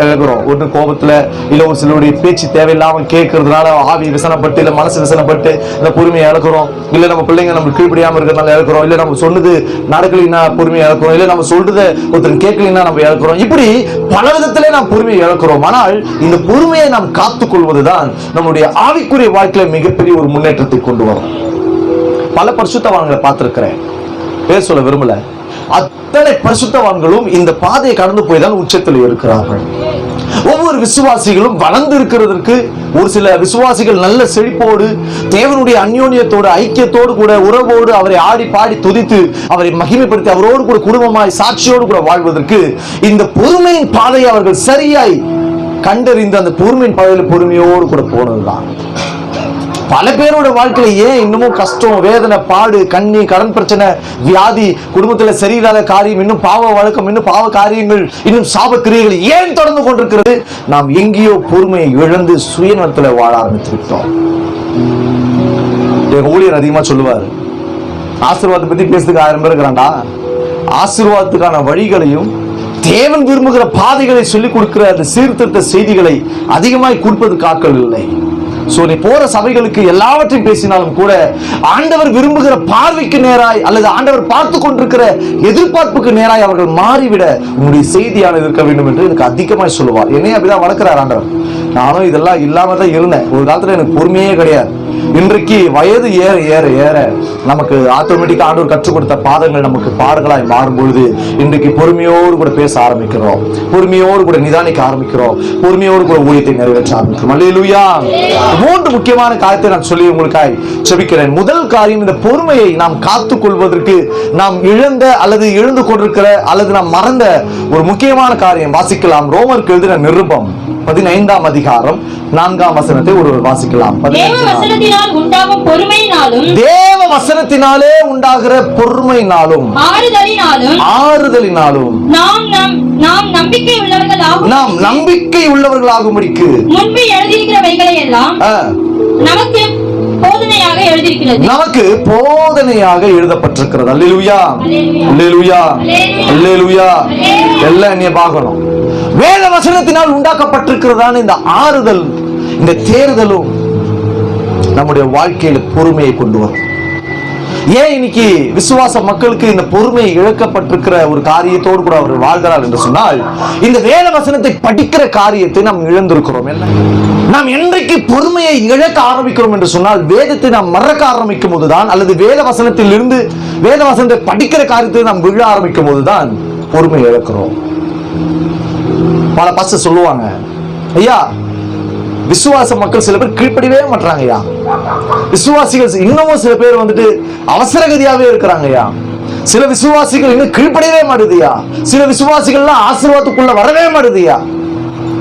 இழக்கிறோம்? ஒன்று கோபத்துல, இல்ல ஒரு சிலருடைய பேச்சு தேவையில்லாம கேட்கறதுனால ஆவி விசனப்பட்டு, இல்ல மனசு விசனப்பட்டு இந்த பொறுமையை இழக்கிறோம். இல்ல நம்ம பிள்ளைங்க நம்ம கீழ்படியாம இருக்கிறதுனால இழக்கிறோம். இல்ல நம்ம சொன்னது நடக்கலைன்னா பொறுமையை இழக்கிறோம். இல்ல நம்ம சொல்றதை ஒருத்தர் கேட்கலைன்னா நம்ம இழக்கிறோம். இப்படி பல விதத்திலே நாம் பொறுமையை இழக்கிறோம். ஆனால் இந்த பொறுமையை நாம் காத்துக் கொள்வதுதான் நம்முடைய ஆவிக்குரிய வாழ்க்கையில மிகப்பெரிய ஒரு முன்னேற்றத்தை கொண்டு வரும். பல பரிசுத்தவான்களை பார்த்திருக்கிறேன், பேர் சொல்ல விரும்பல. அத்தனை பரிசுத்தவான்களும் இந்த பாதையை கடந்து போய் தான் உச்சத்தில் இருக்கிறார்கள். ஒவ்வொரு விசுவாசிகளும் வளர்ந்து இருக்கிறதற்கு ஒரு சில விசுவாசிகள் நல்ல செழிப்போடு, தேவனுடைய அந்யோன்யத்தோடு, ஐக்கியத்தோடு கூட, உறவோடு அவரை ஆடி பாடி துதித்து அவரை மகிமைப்படுத்தி அவரோடு கூட குடும்பமாய் சாட்சியோடு கூட வாழ்வதற்கு இந்த பொறுமையின் பாதையை அவர்கள் சரியாய் கண்டறிந்து அந்த பொறுமையின் பாதையில் பொறுமையோடு கூட போனதுதான். பல பேரோட வாழ்க்கையில ஏன் இன்னமும் கஷ்டம், வேதனை, பாடு, கண்ணி, கடன் பிரச்சனை, வியாதி, குடும்பத்துல சரியில்லாத காரியம், இன்னும் பாவ வழக்கம், இன்னும் பாவ காரியங்கள், இன்னும் சாப கிரியைகள் ஏன் தொடர்ந்து கொண்டிருக்கிறது? நாம் எங்கேயோ பொறுமையை இழந்து சுயநலத்துல வாழ ஆரம்பித்திருக்கிறோம். எங்க ஊழியர் அதிகமா சொல்லுவார், ஆசீர்வாதத்தை பத்தி பேசுறதுக்கு 1000 பேர் இருக்கிறாண்டா. ஆசீர்வாதத்துக்கான வழிகளையும் தேவன் விரும்புகிற பாதைகளை சொல்லிக் கொடுக்கிற அந்த சீர்திருத்த செய்திகளை அதிகமாய் கொடுப்பதற்கு ஆட்கள் இல்லை. சோ நீ போற சபைகளுக்கு எல்லாவற்றையும் பேசினாலும் கூட ஆண்டவர் விரும்புகிற பார்வைக்கு நேராய் அல்லது ஆண்டவர் பார்த்து கொண்டிருக்கிற எதிர்பார்ப்புக்கு நேராய் அவர்கள் மாறிவிட உன்னுடைய செய்தியானது இருக்க வேண்டும் என்று எனக்கு அதிகமாய் சொல்லுவார். என்னையே அப்படிதான் வளர்க்கிறார் ஆண்டவர். நானும் இதெல்லாம் இல்லாம தான் இருந்தேன். ஒரு காலத்துல எனக்கு பொறுமையே கிடையாது. இன்றைக்கு வயது ஏற ஏற ஏற நமக்கு ஆட்டோமேட்டிக்கா ஆண்டவர் கற்றுக் கொடுத்த பாதங்கள் நமக்கு பாடங்களாய் மாறும் பொழுது இன்றைக்கு பொறுமையோடு கூட பேச ஆரம்பிக்கிறோம், பொறுமையோடு கூட நிதானிக்க ஆரம்பிக்கிறோம், பொறுமையோடு கூட ஊழியத்தை நிறைவேற்ற ஆரம்பிக்கிறோம். அல்லேலூயா. 3 முக்கியமான காரியத்தை நான் சொல்லி உங்களுக்காய் செபிக்கிறேன். முதல் காரியம், இந்த பொறுமையை நாம் காத்துக் கொள்வதற்கு நாம் இழந்த அல்லது எழுந்து கொண்டிருக்கிற அல்லது நாம் மறந்த ஒரு முக்கியமான காரியம் வாசிக்கலாம். ரோமருக்கு எழுதின நிருபம் 15ஆம் அதிகாரம் 4ஆம் வசனத்தை ஒருவர் வாசிக்கலாம். தேவ வசனத்தினாலே உண்டாகிற பொறுமையினாலும் ஆறுதலினாலும் நாம் நம்பிக்கை உள்ளவர்களாகும்படிக்கு முன்பு எழுதியிருக்கிறவைகளை எல்லாம் நமக்கு போதனையாக எழுதப்பட்டிருக்கிறது. அல்லேலூயா, அல்லேலூயா, அல்லேலூயா. எல்லாம் என்னைய பார்க்கணும். வேத வசனத்தினால் உண்டாக்கப்பட்டிருக்கிறதான இந்த ஆறுதல், இந்த தேர்தலும் நம்முடைய வாழ்க்கையில பொறுமையை கொண்டு வரும். ஏன் இன்னைக்கு விசுவாச மக்களுக்கு இந்த பொறுமை இழக்கப்பட்டிருக்கிற ஒரு காரியத்தோடு கூட அவர்கள் வாழ்கிறார் என்று சொன்னால், இந்த வேத வசனத்தை படிக்கிற காரியத்தை நாம் இழந்திருக்கிறோம். என்ன, நாம் என்றைக்கு பொறுமையை இழக்க ஆரம்பிக்கிறோம் என்று சொன்னால், வேதத்தை நாம் மறக்க ஆரம்பிக்கும் போதுதான், அல்லது வேத வசனத்தில் இருந்து வேத வசனத்தை படிக்கிற காரியத்தை நாம் விழ ஆரம்பிக்கும் போதுதான் பொறுமை இழக்கிறோம். பல பாஸ்டர் சொல்லுவாங்க, ஐயா விசுவாச மக்கள் சில பேர் கீழ்ப்படியவே மாட்டாங்க ஐயா, விசுவாசிகள் இன்னமும் சில பேர் வந்துட்டு அவசரகதியாவே இருக்கிறாங்க ஐயா, சில விசுவாசிகள் இன்னும் கீழ்ப்படியவே மாட்டுதுயா, சில விசுவாசிகள்லாம் ஆசீர்வாதத்துக்குள்ள வரவே மாட்டுதுயா.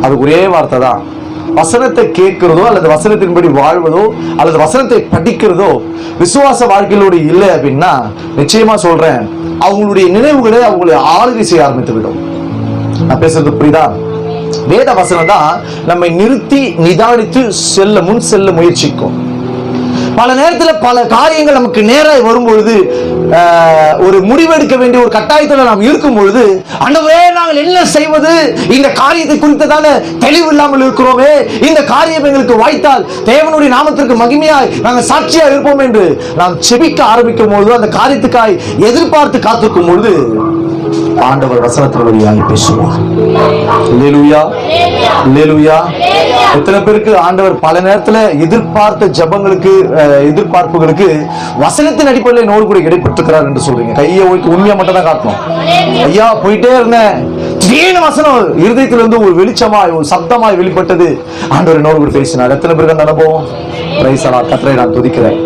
அது ஒரே வார்த்தை தான். வசனத்தை கேட்கிறதோ அல்லது வசனத்தின்படி வாழ்வதோ அல்லது வசனத்தை படிக்கிறதோ விசுவாச வாழ்க்கையிலோடு இல்லை அப்படின்னா நிச்சயமா சொல்றேன், அவங்களுடைய நினைவுகளை அவங்களை ஆளுகை செய்ய ஆரம்பித்து விடும். நான் பேசுறது புரியுதா? வேத வசனம் தான் நம்மை நிறுத்தி நிதானித்து முன் செல்ல முயற்சிக்கும். பல நேரத்தில் பல காரியங்கள் நமக்கு நேராக வரும்பொழுது, ஒரு முடிவெடுக்க வேண்டிய ஒரு கட்டாயத்தில் நாம் இருக்கும் பொழுது, ஆண்டவரே நாங்கள் என்ன செய்வது, இந்த காரியத்தை குறித்ததான தெளிவு இல்லாமல் இருக்கிறோமே, இந்த காரியம் எங்களுக்கு வாய்த்தால் தேவனுடைய நாமத்திற்கு மகிமையாய் நாங்கள் சாட்சியா இருப்போம் என்று நாம் செபிக்க ஆரம்பிக்கும் பொழுது, அந்த காரியத்துக்காய் எதிர்பார்த்து காத்திருக்கும் பொழுது ஆண்டவர் வசனத்தின் வழியாக பேசுவார். அல்லேலூயா, அல்லேலூயா. எத்தனை பேருக்கு ஆண்டவர் பல நேரத்துல எதிர்பார்த்த ஜபங்களுக்கு, எதிர்பார்ப்புகளுக்கு வசனத்தின் அடிப்படையில் என்னோடு கூட இடைப்பட்டிருக்கிறார் என்று சொல்றீங்க? கையை உண்மையா மட்டும் தான் காட்டணும். ஐயா போயிட்டே இருந்தேன், திடீர்னு வசனம் இருதயத்திலிருந்து ஒரு வெளிச்சமாய் ஒரு சப்தமாய் வெளிப்பட்டது, ஆண்டவர் என்னோடு கூட பேசினார். எத்தனை பேருக்கு அந்த அனுபவம்? கர்த்தரை நான் துதிக்கிறேன்.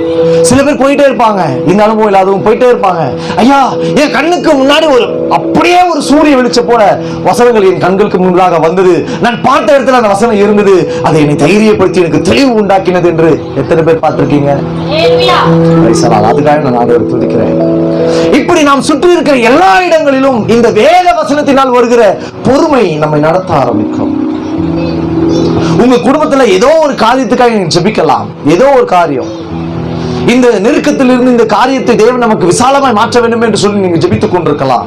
சில பேர் போயிட்டே இருப்பாங்க, இந்த அனுபவம் இல்லாதவங்க போயிட்டே இருப்பாங்க. ஐயா என் கண்ணுக்கு முன்னாடி ஒரு அப்படியே ஒரு சூரிய வெளிச்சம் போல வசனங்கள் என் கண்களுக்கு முன்பாக வந்தது, நான் பார்த்த இடத்துல அந்த வசனம் இருந்தது, அதை என்னை தைரியப்படுத்தி எனக்கு தெளிவு உண்டாக்கினது என்று எத்தனை பேர் பார்த்திருக்கீங்க? அதுக்காக நான் ஆண்டவரை துதிக்கிறேன். இப்படி நாம் சுற்றி இருக்கிற எல்லா இடங்களிலும் இந்த வேத வசனத்தினால் வருகிற பொறுமை நம்மை நடத்த ஆரம்பிக்கும். உங்க குடும்பத்துல ஏதோ ஒரு காரியத்துக்காக நீங்க ஜெபிக்கலாம். ஏதோ ஒரு காரியம், இந்த நெருக்கத்திலிருந்து இந்த காரியத்தை தேவன் நமக்கு விசாலமாய் மாற்ற வேண்டும் என்று சொல்லி நீங்க ஜெபித்துக் கொண்டிருக்கலாம்.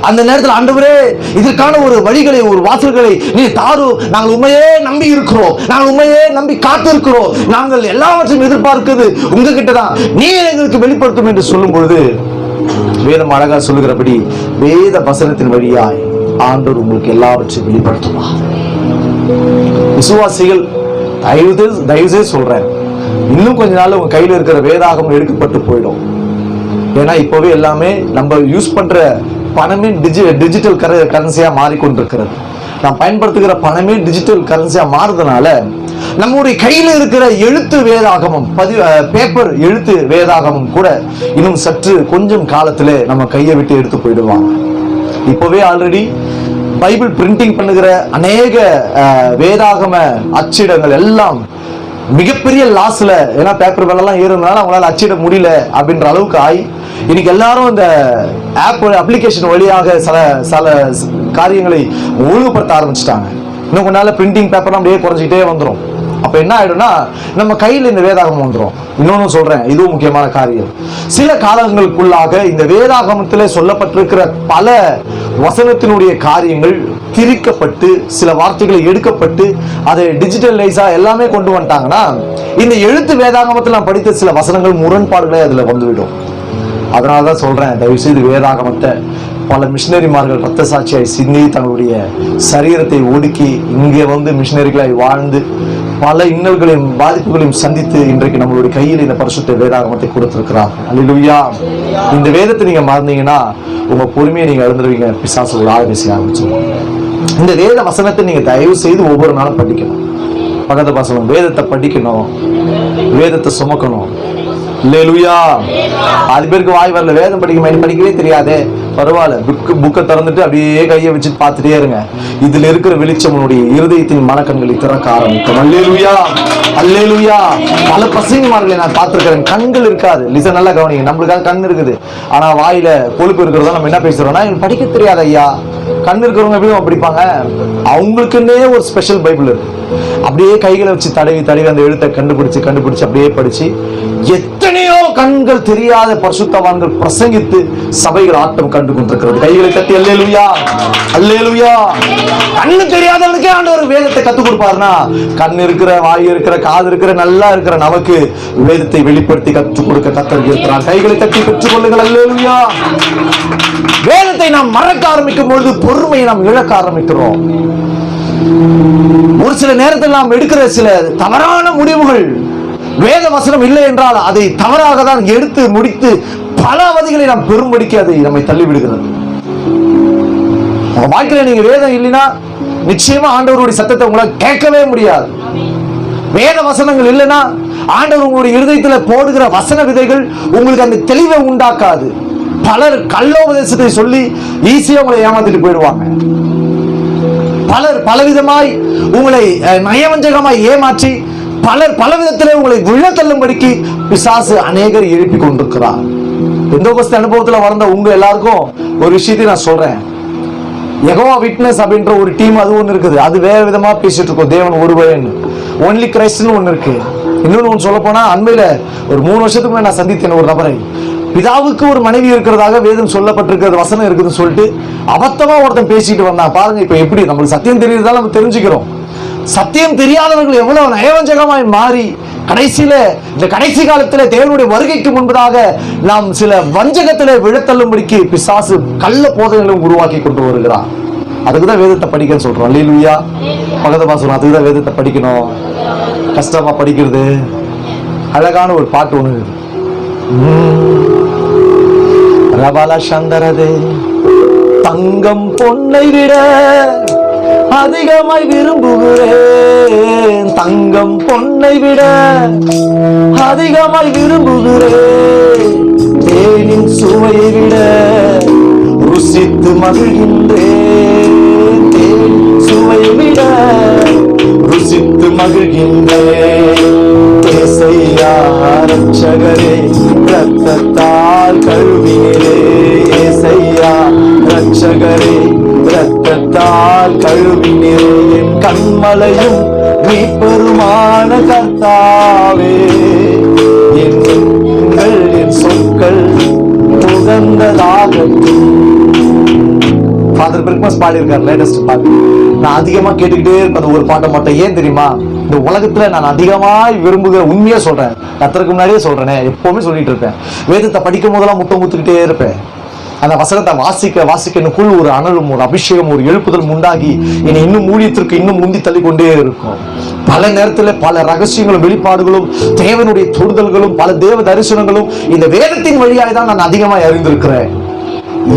அந்த நேரத்தில் ஆண்டவரே இதற்கான ஒரு வழிகளை, ஒரு வாசல்களை நீ தாரு, நாங்கள் உண்மையே நம்பி இருக்கிறோம், நாங்கள் உண்மையே நம்பி காத்திருக்கிறோம், நாங்கள் எல்லாவற்றையும் எதிர்பார்க்கிறது உங்ககிட்ட தான், நீ எங்களுக்கு வெளிப்படுத்தும் என்று சொல்லும் பொழுது வேதம் அழகா சொல்லுகிறபடி வேத வசனத்தின் வழியாய் ஆண்டவர் உங்களுக்கு எல்லாவற்றையும் வெளிப்படுத்துவார். விசுவாசிகள் தயவு சொல்றேன், இன்னும் கொஞ்ச நாள் உங்க கையில இருக்கிற வேதாகம் எடுக்கப்பட்டு போயிடும். ஏன்னா இப்பவே எல்லாமே நம்ம யூஸ் பண்ற பணமே டிஜிட்டல் கரன்சியா மாறிக்கொண்டிருக்கிறது. நாம் பயன்படுத்துகிற பணமே டிஜிட்டல் கரன்சியா மாறுறதுனால நம்முடைய கையில இருக்கிற எழுத்து வேதாகமும் பேப்பர் எழுத்து வேதாகமும் கூட இன்னும் சற்று கொஞ்சம் காலத்துல நம்ம கையை விட்டு எடுத்து போயிடுவாங்க. இப்பவே ஆல்ரெடி பைபிள் பிரிண்டிங் பண்ணுகிற அநேக வேதாகம அச்சிடங்கள் எல்லாம் மிகப்பெரிய லாஸ்ல, ஏன்னா பேப்பர் விலைலாம் ஏறுறதுனால அவங்களால அச்சிட முடியல அப்படின்ற அளவுக்கு ஆகி இன்னைக்கு எல்லாரும் இந்த அப்ளிகேஷன் வழியாக சில காரியங்களை ஒழுங்குபடுத்த ஆரம்பிச்சுட்டாங்க. இன்னும் கொஞ்ச நாள் பிரிண்டிங் பேப்பர்லாம் அப்படியே குறைஞ்சிக்கிட்டே வந்துடும். அப்ப என்ன ஆயிடும்னா நம்ம கையில் இந்த வேதாகமம் வந்துடும். இன்னொன்னு சொல்றேன், இதுவும் முக்கியமான காரியம். சில காலங்களுக்குள்ளாக இந்த வேதாகமத்தில் சொல்லப்பட்டிருக்கிற பல வசனத்தினுடைய காரியங்கள் திரிக்கப்பட்டு சில வார்த்தைகளை எடுக்கப்பட்டு அதை டிஜிட்டலைஸா எல்லாமே கொண்டு வந்துட்டாங்கன்னா இந்த எழுத்து வேதாகமத்தில் நான் படித்த சில வசனங்கள் முரண்பாடுகளே அதுல வந்துவிடும். அதனாலதான் சொல்றேன், தயவு செய்து வேதாகமத்தை பல மிஷினரிமார்கள் ரத்த சாட்சியாய் சிந்தி தங்களுடைய சரீரத்தை ஒடுக்கி இங்கே வந்து மிஷினரிகளாய் வாழ்ந்து பல இன்னல்களையும் பாதிப்புகளையும் சந்தித்து இன்றைக்கு நம்மளுடைய கையில் இந்த பரிசுத்த வேதாகமத்தை கொடுத்திருக்கிறார். அல்லேலூயா. இந்த வேதத்தை நீங்க மறந்தீங்கன்னா உங்க பொறுமையை நீங்க இழந்துருவீங்க. பிசாசு ஒரு ஆள் பேச ஆரம்பிச்சிருவோம். இந்த வேத வசனத்தை நீங்க தயவு செய்து ஒவ்வொரு நாளும் படிக்கணும். பக்கத்து பசங்க வேதத்தை படிக்கணும், வேதத்தை சுமக்கணும். அல்லேலூயா. அது பேருக்கு வாய் வரல, வேதம் படிக்கவே தெரியாதே, பரவாயில்ல, புக்கை திறந்துட்டு அப்படியே கையை வச்சுட்டு பார்த்துட்டே இருங்க. இதுல இருக்கிற வெளிச்சம் உன்னுடைய இருதயத்தின் மனக்கண்களை திறக்க ஆரம்பிக்கும். அல்லேலூயா, அல்லேலூயா. பல பசங்கமார்களை நான் பார்த்திருக்கிறேன், கண்கள் இருக்காது. லிசன் நல்லா கவனிங்க, நம்மளுக்காக கண் இருக்குது, ஆனா வாயில கொழுப்பு இருக்கிறதா நம்ம என்ன பேசுறோம்னா எனக்கு படிக்க தெரியாது ஐயா. கண் இருக்கிறவங்க எப்படி படிப்பாங்க? அவங்களுக்குன்னே ஒரு ஸ்பெஷல் பைபிள் இருக்கு. அப்படியே கைகளை வச்சு தடவி தடவி அந்த எழுத்தை கண்டுபிடிச்சு அப்படியே படிச்சு எத்தனையோ கண்கள் தெரியாத பரிசுத்தவான்கள் பிரசங்கித்து சபைகள் ஆட்டம் கண்டு கொண்டிருக்கிறது. கைகளை தட்டி அல்லேலூயா, அல்லேலூயா. கண்ணு தெரியாதவனுக்கே ஆண்டவர் வேதத்தை கத்துக் கொடுப்பாருன்னா கண் இருக்கிற, வாய் இருக்கிற, காது இருக்கிற, நல்லா இருக்கிற நமக்கு வேதத்தை வெளிப்படுத்தி கற்றுக் கொடுக்க கர்த்தர் இருக்கிறார். கைகளை தட்டி பெற்றுக் கொள்ளுங்கள். அல்லேலூயா. வேதத்தை நாம் மறக்க ஆரம்பிக்கும் பொழுது பொறுமையை நாம் இழக்க ஆரம்பிக்கிறோம். ஒரு சில நேரத்தில் நாம் எடுக்கிற சில தவறான முடிவுகள், வேத வசனம் இல்லை என்றால் அதை தவறாக தான் எடுத்து முடித்து பல அவதிகளை நாம் பெரும்படிக்கு அதை நம்மை தள்ளிவிடுகிறது. வாழ்க்கையில நீங்க வேதம் இல்லைன்னா நிச்சயமா ஆண்டவருடைய சத்தத்தை உங்களால் கேட்கவே முடியாது. வேத வசனங்கள் இல்லைன்னா ஆண்டவர் உங்களுடைய இருதயத்தில் போடுகிற வசன விதைகள் உங்களுக்கு அந்த தெளிவை உண்டாக்காது. பலர் கள்ளோபதேசத்தை சொல்லி ஈஸியா உங்களை ஏமாத்திட்டு போயிடுவாங்க. பலர் பலவிதமாய் உங்களை நயவஞ்சகமாய் ஏமாற்றி பலர் பலவிதத்திலே உங்களை விழத்தள்ளும்படிக்கு பிசாசு அநேகர் எழுப்பி கொண்டிருக்கிறார். பெந்தோபஸ்து அனுபவத்துல வளர்ந்த உங்க எல்லாருக்கும் ஒரு விஷயத்தை நான் சொல்றேன். யெகோவா விட்னஸ் அப்படின்ற ஒரு டீம் அது ஒண்ணு இருக்குது. அது வேற விதமா பேசிட்டு இருக்கோம். தேவன் ஒருவன் ஒன்லி கிரைஸ்ட்னு ஒண்ணு இருக்கு. இன்னொன்னு ஒன்று சொல்ல போனா அண்மையில ஒரு 3 வருஷத்துக்கு முன்னாடி நான் சந்தித்தேன் ஒரு நபரை. பிதாவுக்கு ஒரு மனைவி இருக்கிறதாக வேதம் சொல்லப்பட்டிருக்கிறது, வசனம் இருக்குதுன்னு சொல்லிட்டு அபத்தமா ஒருத்தன் பேசிட்டு வந்தான். பாருங்க இப்ப எப்படி நம்மளுக்கு சத்தியம் தெரியுறதால நம்ம தெரிஞ்சுக்கிறோம். சத்தியம் தெரியாதவர்கள் எவ்வளவு நயவஞ்சகமாய் மாறி கடைசியில இந்த கடைசி காலத்துல தேவனுடைய வருகைக்கு முன்பதாக நாம் சில வஞ்சகத்திலே விழத்தள்ளும்படிக்கு பிசாசு கள்ள போதனைகளும் உருவாக்கி கொண்டு வருகிறான். அதுக்குதான் வேதத்தை படிக்க சொல்றோம். அல்லேலூயா. பகத பாசனம் அதுக்குதான் வேதத்தை படிக்கணும். கஷ்டமா படிக்கிறது. அழகான ஒரு பாட்டு ஒண்ணு இருக்கு. ரபால சந்தரதே தங்கம் பொன்னை விட அதிகமாய் விரும்புகிறேன், தங்கம் பொன்னை விட அதிகமாய் விரும்புகிறேன், தேனின் சுவையை விட ருசித்து மகிழ்கின்றேன், தேன் சுவையை விட ருசித்து மகிழ்கின்றேன். ஏசையா ரட்சகரே இரத்தத்தால் கழுவினரே, ஏசையா ரட்சகரே இரத்தத்தால் கழுவினரே, என் கண்மலையும் மீட்பெருமான கர்த்தாவே, என் எண்ணங்கள் என் சொற்கள் உகந்ததாகட்டும். ஃபாதர் பிரிக்மஸ் பாடியிருக்கார் லேட்டஸ்ட் பாட்டு. நான் அதிகமா கேட்டுக்கிட்டே இருப்பேன் அந்த ஒரு பாட்டை மட்டும். ஏன் தெரியுமா? இந்த உலகத்துல நான் அதிகமாய் விரும்புகிற உண்மையே சொல்றேன், கர்த்தருக்கு முன்னாடியே சொல்றேனே, எப்பவுமே சொல்லிட்டு இருப்பேன். வேதத்தை படிக்கும் போதெல்லாம் முத்தம் முத்துக்கிட்டே இருப்பேன். அந்த வசனத்தை வாசிக்க வாசிக்க எனக்குள் ஒரு அனலும் ஒரு அபிஷேகம் ஒரு எழுப்புதல் உண்டாகி என்னை இன்னும் ஊழியத்திற்கு இன்னும் முந்தி தள்ளி கொண்டே இருக்கும். பல நேரத்துல பல ரகசியங்களும் வெளிப்பாடுகளும் தேவனுடைய தொடுதல்களும் பல தேவ தரிசனங்களும் இந்த வேதத்தின் வழியாக தான் நான் அதிகமாக அறிந்திருக்கிறேன்.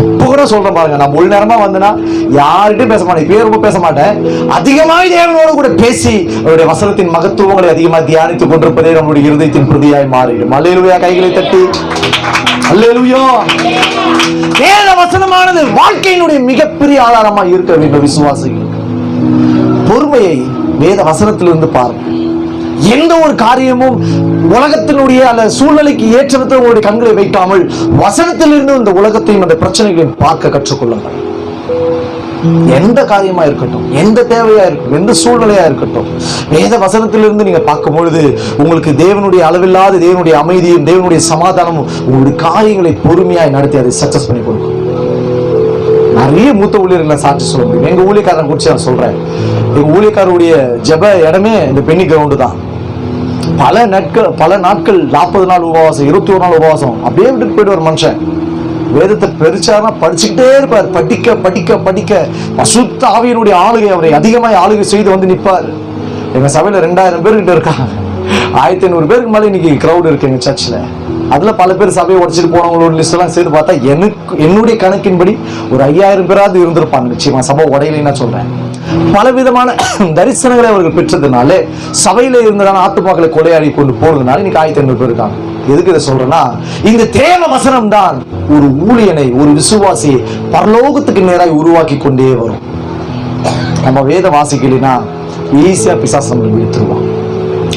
இப்ப கூட சொல்றேன் பாருங்க, நான் முழு நேரமா வந்தேன்னா யார்கிட்டையும் பேச மாட்டேன், இப்ப ரொம்ப பேச மாட்டேன். அதிகமாய் தேவனோடு கூட பேசி அவருடைய வசனத்தின் மகத்துவங்களை அதிகமாக தியானித்துக் கொண்டிருப்பதே நம்முடைய இருதயத்தின் பிரதியாய் மாறிடும். அல்லேலூயா. கைகளை தட்டி அல்லேலூயா. வேத வசனமானது வாழ்க்கையினுடைய மிகப்பெரிய ஆதாரமா இருக்க வேண்டும். விசுவாசிகள் பொறுமையை வேத வசனத்திலிருந்து பாருங்க. எந்த ஒரு காரியமும் உலகத்தினுடைய அல்ல சூழ்நிலைக்கு ஏற்ற விதத்தில் உங்களுடைய கண்களை வைக்காமல் வசனத்திலிருந்து இந்த உலகத்தையும் அந்த பிரச்சனைகளையும் பார்க்க கற்றுக்கொள்ளுங்கள். எந்த காரியமா இருக்கட்டும், எந்த தேவையா இருக்கட்டும், எந்த சூழ்நிலையா இருக்கட்டும், வேத வசனத்திலிருந்து நீங்க பார்க்கும் பொழுது உங்களுக்கு தேவனுடைய அளவில்லாத தேவனுடைய அமைதியும் தேவனுடைய சமாதானமும் உங்களுடைய காரியங்களை பொறுமையாய் நடத்தி அதை சக்சஸ் பண்ணி கொடுக்கும். நிறைய மூத்த ஊழியர்களை சாட்சி சொல்ல முடியும். எங்க ஊழியக்காரன் குறிச்சு நான் சொல்றேன். எங்க ஊழியக்காரருடைய ஜெப இடமே இந்த பெண்ணி கிரவுண்டு தான். பல நாட்கள் 40 நாள் உபவாசம், 21 நாள் உபவாசம் அப்படியே விட்டுட்டு போயிடுவார் மனுஷன். வேதத்தை பெருசானா படிச்சுக்கிட்டே இருப்பார். படிக்க படிக்க படிக்க பசுத்த ஆவியினுடைய ஆளுகை அவரை அதிகமாக ஆளுகை செய்து வந்து நிற்பார். எங்க சபையில 2000 பேர் கிட்ட இருக்காங்க. 1500 பேருக்கு மேலே இன்னைக்கு கிரௌட் இருக்கு எங்க சர்ச்சில். அதுல பல பேர் சபையை உடச்சிட்டு போனவங்களோட லிஸ்ட் எல்லாம் சேர்த்து பார்த்தா என்னுடைய கணக்கின்படி ஒரு 5000 பேராவது இருந்திருப்பாங்க. நிச்சயமா சபை உடையில சொல்றேன். பல விதமான தரிசனங்களை அவர்கள் பெற்றதுனால சபையில இருந்ததான ஆத்துமாக்களை கொலையாடி கொண்டு போறதுனால இன்னைக்கு 1500 பேர் இருக்காங்க. எதுக்கு இதை சொல்றேன்னா, இந்த தேவ வசனம் தான் ஒரு ஊழியனை ஒரு விசுவாசியை பரலோகத்துக்கு நேராக உருவாக்கி கொண்டே வரும். நம்ம வேத வாசிக்கலைன்னா ஈஸியா பிசாசு நம்மளை விழுத்துருவான்.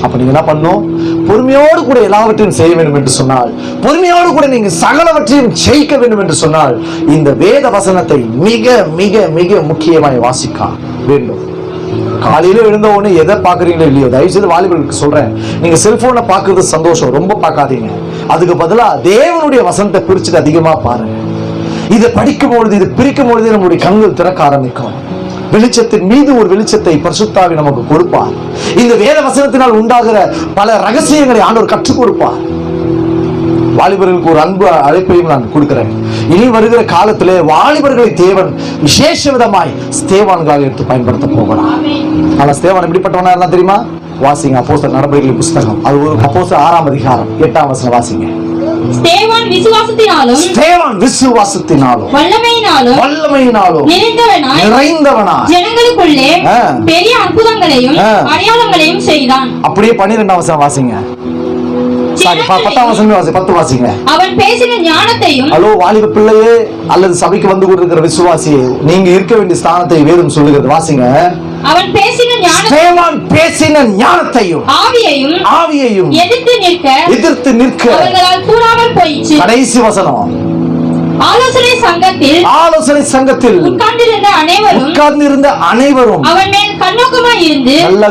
அப்ப நீங்க என்ன பண்ணும்? பொறுமையோடு கூட எல்லாவற்றையும் செய்ய வேண்டும் என்று சொன்னால், பொறுமையோடு கூட நீங்க சகலவற்றையும் ஜெயிக்க வேண்டும் என்று சொன்னால், இந்த வேத வசனத்தை மிக மிக மிக முக்கியமாய் வாசிக்க வேண்டும். காலையில எழுந்த உடனே எதை பாக்குறீங்களோ இல்லையோ, தயவு செய்து வாலிபர்களுக்கு சொல்றேன், நீங்க செல்போனை பாக்குறது சந்தோஷம், ரொம்ப பார்க்காதீங்க. அதுக்கு பதிலா தேவனுடைய வசனத்தை பிரிச்சுட்டு அதிகமா பாருங்க. இதை படிக்கும் பொழுது இது பிரிக்கும் பொழுது நம்முடைய கண்கள் திறக்க ஆரம்பிக்கும். வெளிச்சத்தின் மீது ஒரு வெளிச்சத்தை பரிசுத்த ஆவி நமக்கு கொடுப்பார். இந்த வேத வசனத்தினால் உண்டாகிற பல ரகசியங்களை ஆண்டவர் கற்றுக் கொடுப்பார். வாலிபர்களுக்கு ஒரு அன்பு அழைப்பையும் நான் கொடுக்கிறேன். இனி வருகிற காலத்திலே வாலிபர்களை தேவன் விசேஷ விதமாய் ஸ்தேவான்களாக எடுத்து பயன்படுத்த போகிறார். ஆனா ஸ்தேவான் எப்படிப்பட்டவனா இருந்தா தெரியுமா? வாசிங்க அப்போஸ்தலர் நடபடிகளின் புஸ்தகம், அது ஒரு அப்போஸ்தலர் 6ஆம் அதிகாரம் 8ஆம் வசனம் வாசிங்க. ஸ்தேவான் விசுவாசத்தினாலும் வல்லமையினாலும் நிறைந்தவனாய் ஜனங்களுக்குள்ளே பெரிய அற்புதங்களையும் அடையாளங்களையும் செய்தான். அப்படியே 12ஆம் வசனம் வாசிங்க. 10ஆம் வசனமே வாசி, 10 வாசிங்க. அவன் பேசின ஞானத்தையும். ஹலோ வாலிப பிள்ளையே அல்லது சபைக்கு வந்து கொண்டிருக்கிற விசுவாசியே, நீங்க இருக்க வேண்டிய ஸ்தானத்தை வேதம் சொல்லுகிறது. வாசிங்க. அவன் பேசின ஸ்தேவான் பேசின ஞானத்தையும் ஆவியையும் எதிர்த்து நிற்க அவர்களால் கூடாமல் போயிற்று. கடைசி வசனம். ஆலோசனை சங்கத்தில் உட்கார்ந்திருந்த அனைவரும் அவன் மேல் கண்ணோக்கமாய் இருந்து. நல்ல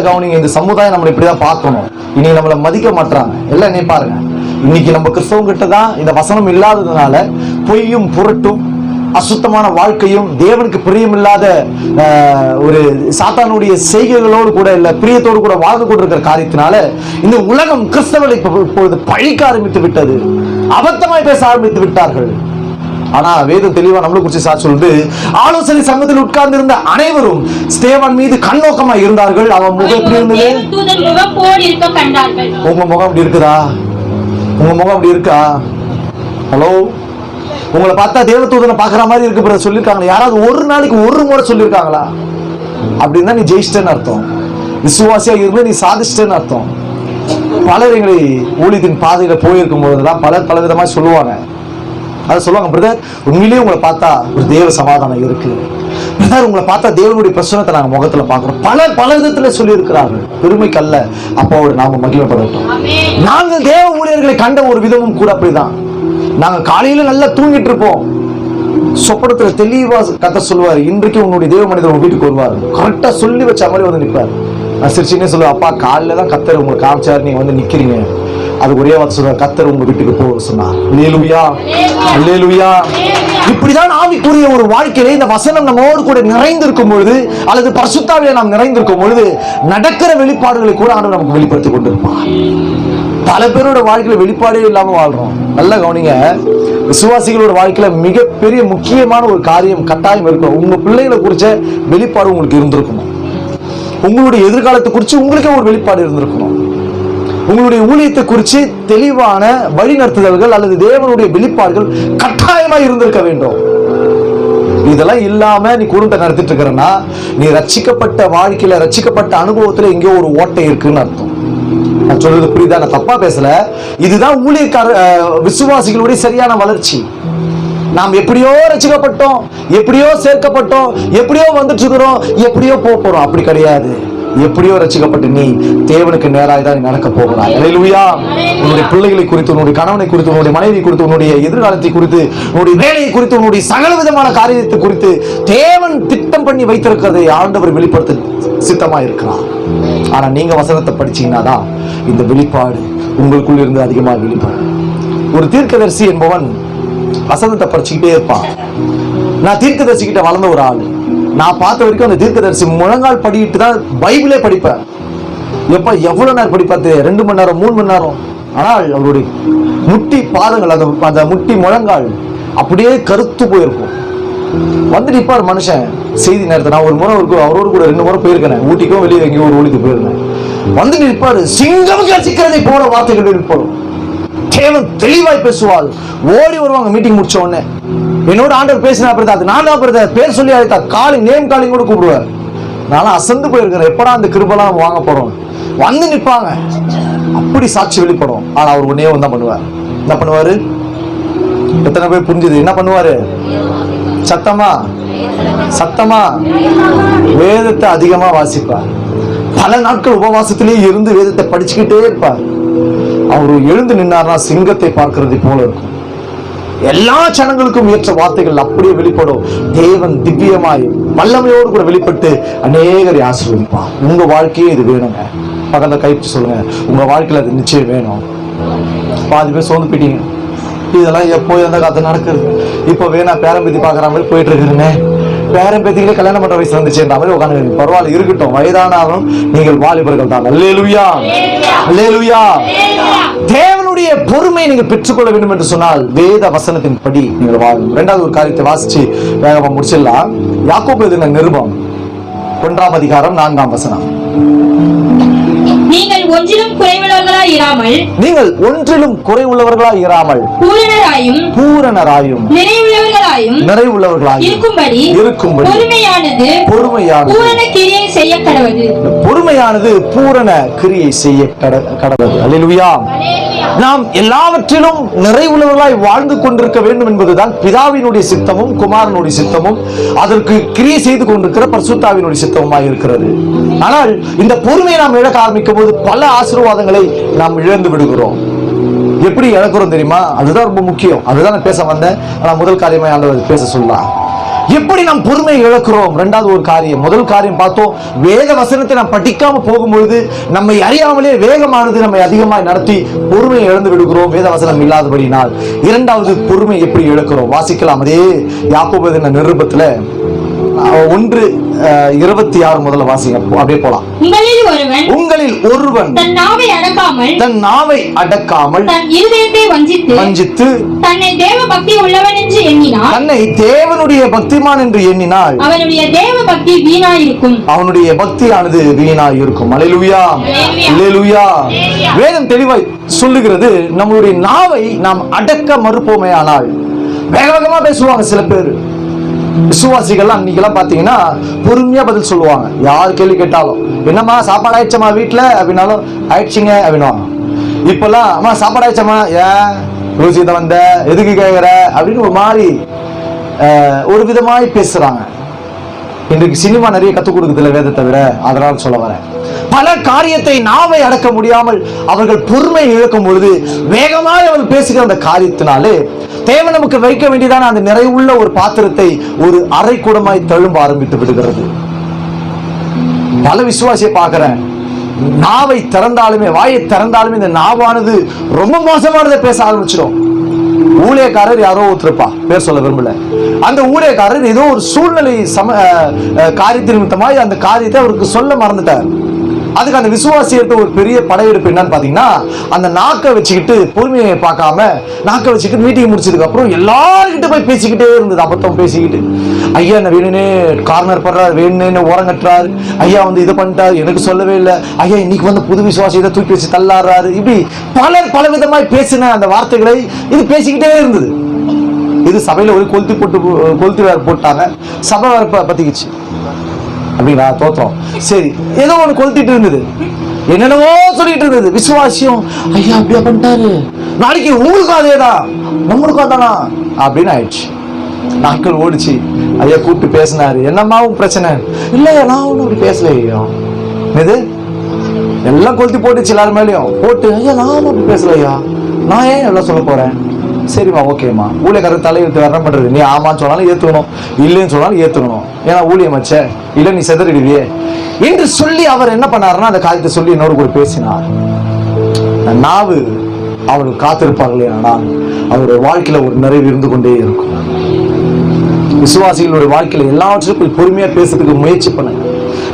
கவனிங்க. இந்த சமுதாயம் நம்மளை இப்படிதான் பார்க்கணும். இன்னைக்கு நம்மள மதிக்க மாட்டாங்க. எல்லாம் என்ன பாருங்க, இன்னைக்கு நம்ம கிறிஸ்தவம் கிட்ட தான் இந்த வசனம் இல்லாததுனால பொய்யும் புரட்டும் அசுத்தமான வாழ்க்கையும் தேவனுக்கு பிரியமில்லாத ஒரு சாத்தானுடைய செய்கைகளோடு கூட இல்ல பிரியத்தோடு கூட வாழ்ந்து கொண்டிருக்கிற காரியத்தினால இந்த உலகம் கிறிஸ்தவர்களை இப்பொழுது பழிக்க ஆரம்பித்து விட்டது. அபத்தமாய் பேச ஆரம்பித்து விட்டார்கள். ஆனா வேதம் தெளிவா நம்மளை குறித்து சாட்சி சொல்லுது. ஆலோசனை சங்கத்தில் உட்கார்ந்து இருந்த அனைவரும் ஸ்தேவான் மீது கண்ணோக்கமாக இருந்தார்கள். அவன் முகம் எப்படி இருந்தது? உங்க முகம் அப்படி இருக்குதா? உங்க முகம் அப்படி இருக்கா? ஹலோ, உங்களை பார்த்தா தேவதூதனை பாக்குற மாதிரி இருக்கு சொல்லிருக்காங்களா? யாராவது ஒரு நாளைக்கு ஒரு முறை சொல்லிருக்காங்களா? அப்படின்னா நீ ஜெயிச்சிட்டேன்னு அர்த்தம். விசுவாசியா இருந்து நீ சாதிச்சிட்டேன்னு அர்த்தம். பலர் எங்களை ஊழியத்தின் பாதையில போயிருக்கும் போதுதான் பல விதமா சொல்லுவாங்க. அதை சொல்லுவாங்க, பிரதர் உண்மையிலேயே உங்களை பார்த்தா ஒரு தேவ சமாதானம் இருக்கு, பிரதர் உங்களை பார்த்தா தேவனுடைய பிரச்சனத்தை நாங்க முகத்துல பாக்குறோம். பல விதத்துல சொல்லி இருக்கிறார்கள். பெருமைக்கு அல்ல, அப்போது நாம மகிமைப்படட்டும். நாங்கள் தேவ ஊழியர்களை கண்ட ஒரு விதமும் கூட அப்படிதான். நாங்க காலையில நல்லா தூங்கிட்டு இருப்போம். சொப்பனத்துல தெளிவா கத்த சொல்லுவாரு, இன்றைக்கு உன்னுடைய தேவ மனிதர் உங்க வீட்டுக்கு வருவார். கரெக்டா சொல்லி வச்ச மாதிரி வந்து நிற்பாரு. நான் சிரிச்சுன்னே சொல்லுவேன், அப்பா காலையில தான் கத்தர் உங்களுக்கு காமிச்சாரு, நீங்க வந்து நிக்கிறீங்க. அது ஒரே வார்த்தை சொல்ற, கத்தர் உங்க வீட்டுக்கு போக சொன்னார். அல்லேலூயா, அல்லேலூயா. இப்படிதான் ஆவிக்குரிய ஒரு வாழ்க்கையில இந்த வசனம் நம்மோடு கூட நிறைந்திருக்கும் பொழுது அல்லது பரிசுத்தாவிலே நாம் நிறைந்திருக்கும் பொழுது நடக்கிற வெளிப்பாடுகளை கூட ஆண்டவர் நமக்கு வெளிப்படுத்தி கொண்டிருப்பார். பல பேரோட வாழ்க்கையில வெளிப்பாடே இல்லாம வாழ்றோம். நல்ல கவனிங்க, விசுவாசிகளோட வாழ்க்கையில மிகப்பெரிய முக்கியமான ஒரு காரியம் கட்டாயம் இருக்கணும். உங்க பிள்ளைகளை குறிச்ச வெளிப்பாடு உங்களுக்கு இருந்திருக்கணும். உங்களுடைய எதிர்காலத்தை குறித்து உங்களுக்கே ஒரு வெளிப்பாடு இருந்திருக்கணும். உங்களுடைய ஊழியத்தை குறித்து தெளிவான வழிநடத்துதல்கள் அல்லது தேவனுடைய வெளிப்பாடுகள் கட்டாயமாக இருந்திருக்க வேண்டும். இதெல்லாம் இல்லாம நீ குடும்பத்தை நடத்திட்டு இருக்கிறன்னா நீ ரட்சிக்கப்பட்ட வாழ்க்கையில ரட்சிக்கப்பட்ட அனுபவத்துல எங்கேயோ ஒரு ஓட்டை இருக்குன்னு அர்த்தம். நான் சொல்றது புரியுதா? நான் தப்பா பேசல. இதுதான் ஊழியக்கார விசுவாசிகளுடைய சரியான வளர்ச்சி. நாம் எப்படியோ ரட்சிக்கப்பட்டோம், எப்படியோ சேர்க்கப்பட்டோம், எப்படியோ வந்துட்டு இருக்கிறோம், எப்படியோ போறோம். அப்படி கிடையாது. எப்படியோ ரட்சிக்கப்பட்டு நீ தேவனுக்கு நேராக தான் நடக்க போகிறாய். அல்லேலூயா. உன்னுடைய பிள்ளைகளை குறித்து, உன்னுடைய கணவனை குறித்து, உன்னுடைய மனைவி குறித்து, உன்னுடைய எதிர்காலத்தை குறித்து, உன்னுடைய வேலையை குறித்து, உன்னுடைய சகல விதமான காரியத்தை குறித்து தேவன் திட்டம் பண்ணி வைத்திருக்கிறதை ஆண்டவர் வெளிப்படுத்த சித்தமா இருக்கிறார். ஆனா நீங்க வசனத்தை படிச்சீங்கன்னா தான் இந்த வெளிப்பாடு உங்களுக்குள்ள இருந்து அதிகமாக வெளிப்பாடு. ஒரு தீர்க்கதரிசி என்பவன் வசனத்தை படிச்சுக்கிட்டே இருப்பான். நான் தீர்க்கதரிசி கிட்ட வளர்ந்த ஒரு ஆளு. நான் பார்த்த வரைக்கும் அந்த தீர்க்கதரிசி முழங்கால் படிட்டு தான் பைபிளே படிப்பேன். எப்ப எவ்வளவு நேரம் படிப்பாரு? 2 மணி நேரம் 3 மணி நேரம். ஆனால் அவருடைய முட்டி பாதங்கள் அந்த முட்டி முழங்கால் அப்படியே கருத்து போயிருக்கும். வந்து நிற்பார் மனுஷன். செய்தி நேரத்தை நான் ஒரு முறை அவரோடு கூட 2 முறை போயிருக்கேன். ஊட்டிக்கும் வெளியே எங்கேயோ ஒரு ஊழிக்கு போயிருந்தேன். வந்து நிற்பாரு, சிங்கம் கசிக்கிறதை போல வார்த்தைகள் வெளிப்படும். தேவன் தெளிவாய் பேசுவாள். ஓடி வருவாங்க மீட்டிங் முடிச்ச உடனே. என்னோட ஆண்டவர் பேசினா பிரதர், நான் தான் பிரதர் பேர் சொல்லி அழைத்தா காலிங் நேம் காலிங் கூட கூப்பிடுவார். நான் அசந்து போயிருக்கிறேன், எப்படா அந்த கிருபெல்லாம் வாங்க போறோம். வந்து நிற்பாங்க, அப்படி சாட்சி வெளிப்படும். ஆனா அவர் ஒன்னே ஒன்று தான் பண்ணுவார். என்ன பண்ணுவாரு? எத்தனை பேர் புரிஞ்சுது? என்ன பண்ணுவாரு? சத்தமா வேதத்தை அதிகமா வாசிப்பார். பல நாட்கள் உபவாசத்திலேயே இருந்து வேதத்தை படிச்சுக்கிட்டே இருப்பார். அவரு எழுந்து நின்னார்னா சிங்கத்தை பார்க்கறதை போல இருக்கும். எல்லா ஜனங்களுக்கும் ஏற்ற வார்த்தைகள் அப்படியே வெளிப்படும். தேவன் திவ்யமாய் வல்லமையோடு கூட வெளிப்பட்டு அநேகரை ஆசீர்வதிப்பார். உங்க வாழ்க்கையே இது வேணுங்க. பக்கத்துல கைப்பிட்டு சொல்லுங்க, உங்க வாழ்க்கையில அது நிச்சயம் வேணும். பாதி பேர் சோர்ந்து போயிட்டீங்க. இதெல்லாம் எப்போ எந்த காத்து நடக்குது? இப்போ வேணா பேரம்பேத்தி பாக்குற மாதிரி போயிட்டு இருக்கிறேன்னு. பேரம்பேத்திகளே கல்யாணம் பண்ற வயசு வந்துச்சுன்ற மாதிரி உட்காந்து பரவாயில்ல, இருக்கட்டும், வயதானாலும் நீங்கள் வாலிபர்கள் தான். அல்லேலூயா, அல்லேலூயா. தேவனுடைய பொறுமையை நீங்கள் பெற்றுக்கொள்ள வேண்டும் என்று சொன்னால் வேத வசனத்தின் படி நீங்கள் வாழும். 2வது ஒரு காரியத்தை வாசிச்சு வேகமா முடிச்சிடலாம். யாக்கோபு எழுதின நிருபம் 1ஆம் அதிகாரம் 4ஆம் வசனம். நீங்கள் ஒன்றிலும் குறைவுள்ளவர்களாய் இராமல் நீங்கள் ஒன்றிலும் குறைவுள்ளவர்களாய் இராமல் பூரணராயும் நிறைவுள்ளவர்களாயும் இருக்கும்படி பொறுமையானது பூரண கிரியை செய்ய கடவது. அல்லேலூயா. நாம் எல்லாவற்றிலும் நிறைவுள்ளவர்களாய் வாழ்ந்து கொண்டிருக்க வேண்டும் என்பதுதான் பிதாவினுடைய சித்தமும் குமாரனுடைய சித்தமும் அதற்கு கிரியை செய்து கொண்டிருக்கிற பரிசுத்தாவினுடைய சித்தமுமாய் இருக்கிறது. ஆனால் இந்த பொறுமையை நாம் இழக்க ஆரம்பிக்கும் போது பல ஆசீர்வாதங்களை நாம் இழந்து விடுகிறோம். எப்படி இழக்கிறோம் தெரியுமா? அதுதான் ரொம்ப முக்கியம். அதுதான் நான் பேச வந்தேன். ஆனா முதல் காரியமா ஆண்டவர் பேச சொல்லலாம். எப்படி நாம் பொறுமையை இழக்கிறோம்? இரண்டாவது ஒரு காரியம். முதல் காரியம் பார்த்தோம், வேத வசனத்தை நாம் படிக்காம போகும்பொழுது நம்மை அறியாமலே வேகமானது நம்மை அதிகமாய் நடத்தி பொறுமையை இழந்து விடுகிறோம், வேத வசனம் இல்லாதபடினால். இரண்டாவது, பொறுமை எப்படி இழக்கிறோம் வாசிக்கலாம். அதே யாக்கோபு நிருபத்துல 1:26 முதல்ல வாசிங்க, அப்படியே போலாம். உங்களில் ஒருவன் தன் நாவை அடக்காமல் தன் இருதயத்தை வஞ்சித்து தன்னை தேவ பக்தி உள்ளவன் என்று எண்ணினார், தன்னை தேவனுடைய பக்திமான் என்று எண்ணினால் அவனுடைய தேவ பக்தி வீணாயிருக்கும், அவனுடைய பக்தியானது வீணாயிருக்கும். அல்லேலூயா, அல்லேலூயா. வேதம் தெளிவாய் சொல்லுகிறது, நம்மளுடைய நாவை நாம் அடக்க மறுப்போமேயானால். வேக வேகமா பேசுவாங்க சில பேர். விசுவாசிகள் அன்னைக்கெல்லாம் பாத்தீங்கன்னா பொறுமையா பதில் சொல்லுவாங்க. யார் கேள்வி கேட்டாலும், என்னம்மா சாப்பாடு ஆயிடுச்சம்மா வீட்டுல அப்படின்னாலும், ஆயிடுச்சுங்க அப்படின்னா. இப்பெல்லாம் அம்மா சாப்பாடு ஆயிடுச்சம்மா, ஏன் யோசித்த வந்த, எதுக்கு கேட்கிற அப்படின்னு ஒரு மாதிரி ஒரு விதமாய் பேசுறாங்க. இன்றைக்கு சினிமா நிறைய கத்துக் கொடுக்குதுல வேதத்தை விட, அதனால் சொல்ல வரேன். பல காரியத்தை நாவை அடக்க முடியாமல் அவர்கள் பொறுமை இழக்கும் பொழுது வேகமாக அவர்கள் பேசுகிற அந்த காரியத்தினாலே தேவன் நமக்கு வைக்க வேண்டியதான அந்த நிறைவுள்ள ஒரு பாத்திரத்தை ஒரு அரை கூடமாய் தழும்ப ஆரம்பித்து விடுகிறது. பல விசுவாசியை பார்க்கிறேன், நாவை திறந்தாலுமே, வாயை திறந்தாலுமே இந்த நாவானது ரொம்ப மோசமானதை பேச ஆரம்பிச்சிடும். ஊழியக்காரர் யாரோ ஒருத்தருப்பா, பேர் சொல்ல விரும்பல, அந்த ஊழியக்காரர் ஏதோ ஒரு சூழ்நிலை காரியத்தின் நிமித்தமாய் அந்த காரியத்தை அவருக்கு சொல்ல மறந்துட்டார். அதுக்கு அந்த விசுவாசி எடுத்த ஒரு பெரிய படையெடுப்பு என்னன்னு பாத்தீங்கன்னா, அந்த நாக்கை வச்சுக்கிட்டு பொறுமையை பார்க்காம நாக்கை வச்சுக்கிட்டு மீட்டிங் முடிச்சதுக்கு அப்புறம் எல்லாருக்கிட்ட போய் பேசிக்கிட்டே இருந்தது. அபத்தம் பேசிக்கிட்டு, ஐயா என்ன வேணும்னு கார்னர் பண்றாரு, வேணும்னு ஓரங்கட்டுறாரு, ஐயா வந்து இதை பண்ணிட்டாரு, எனக்கு சொல்லவே இல்லை, ஐயா இன்னைக்கு வந்து புது விசுவாசி இதை தூக்கி வச்சு தள்ளாடுறாரு. இப்படி பல விதமாய் பேசின அந்த வார்த்தைகளை இது பேசிக்கிட்டே இருந்தது. இது சபையில ஒரு கொளுத்தி வேற போட்டாங்க, சபை வேற பத்திக்கிச்சு. அப்படிங்களா? தோற்றம். சரி, ஏதோ ஒண்ணு கொளுத்திட்டு இருந்தது, என்னென்னவோ சொல்லிட்டு இருந்தது. விசுவாசியம், ஐயா அப்படியா பண்ணிட்டாரு, நாளைக்கு உங்களுக்கும் அதேதான், நம்மளுக்கும் தானா அப்படின்னு ஆயிடுச்சு. நாட்கள் ஓடிச்சு. ஐயா கூப்பிட்டு பேசினாரு, என்னம்மாவும் பிரச்சனை இல்லையா? நான் ஒன்னும் அப்படி பேசலையோ, இது எல்லாம் கொளுத்தி போட்டுச்சு எல்லாரும் மேலேயும் போட்டு, ஐயா நானும் அப்படி பேசலையா, நான் ஏன் எல்லாம் சொல்ல போறேன், சரிம்மா ஓகேம்மா. ஊழியக்காரர் தலையெழுத்து வர பண்றது, நீ ஆமான்னு சொன்னாலும் ஏத்துக்கணும், இல்லைன்னு சொன்னாலும் ஏத்துக்கணும், ஏன்னா ஊழியம் வச்ச இல்லை நீ செதறிடுவியே என்று சொல்லி அவர் என்ன பண்ணாருன்னா அந்த காரியத்தை சொல்லி என்னோடு கூட பேசினார். நாவு அவர்கள் காத்திருப்பார்களே, ஆனால் அவருடைய வாழ்க்கையில ஒரு நிறைவு இருந்து கொண்டே இருக்கும். விசுவாசிகளுடைய வாழ்க்கையில எல்லாவற்றுக்கும் பொறுமையா பேசுறதுக்கு முயற்சி பண்ணுங்க.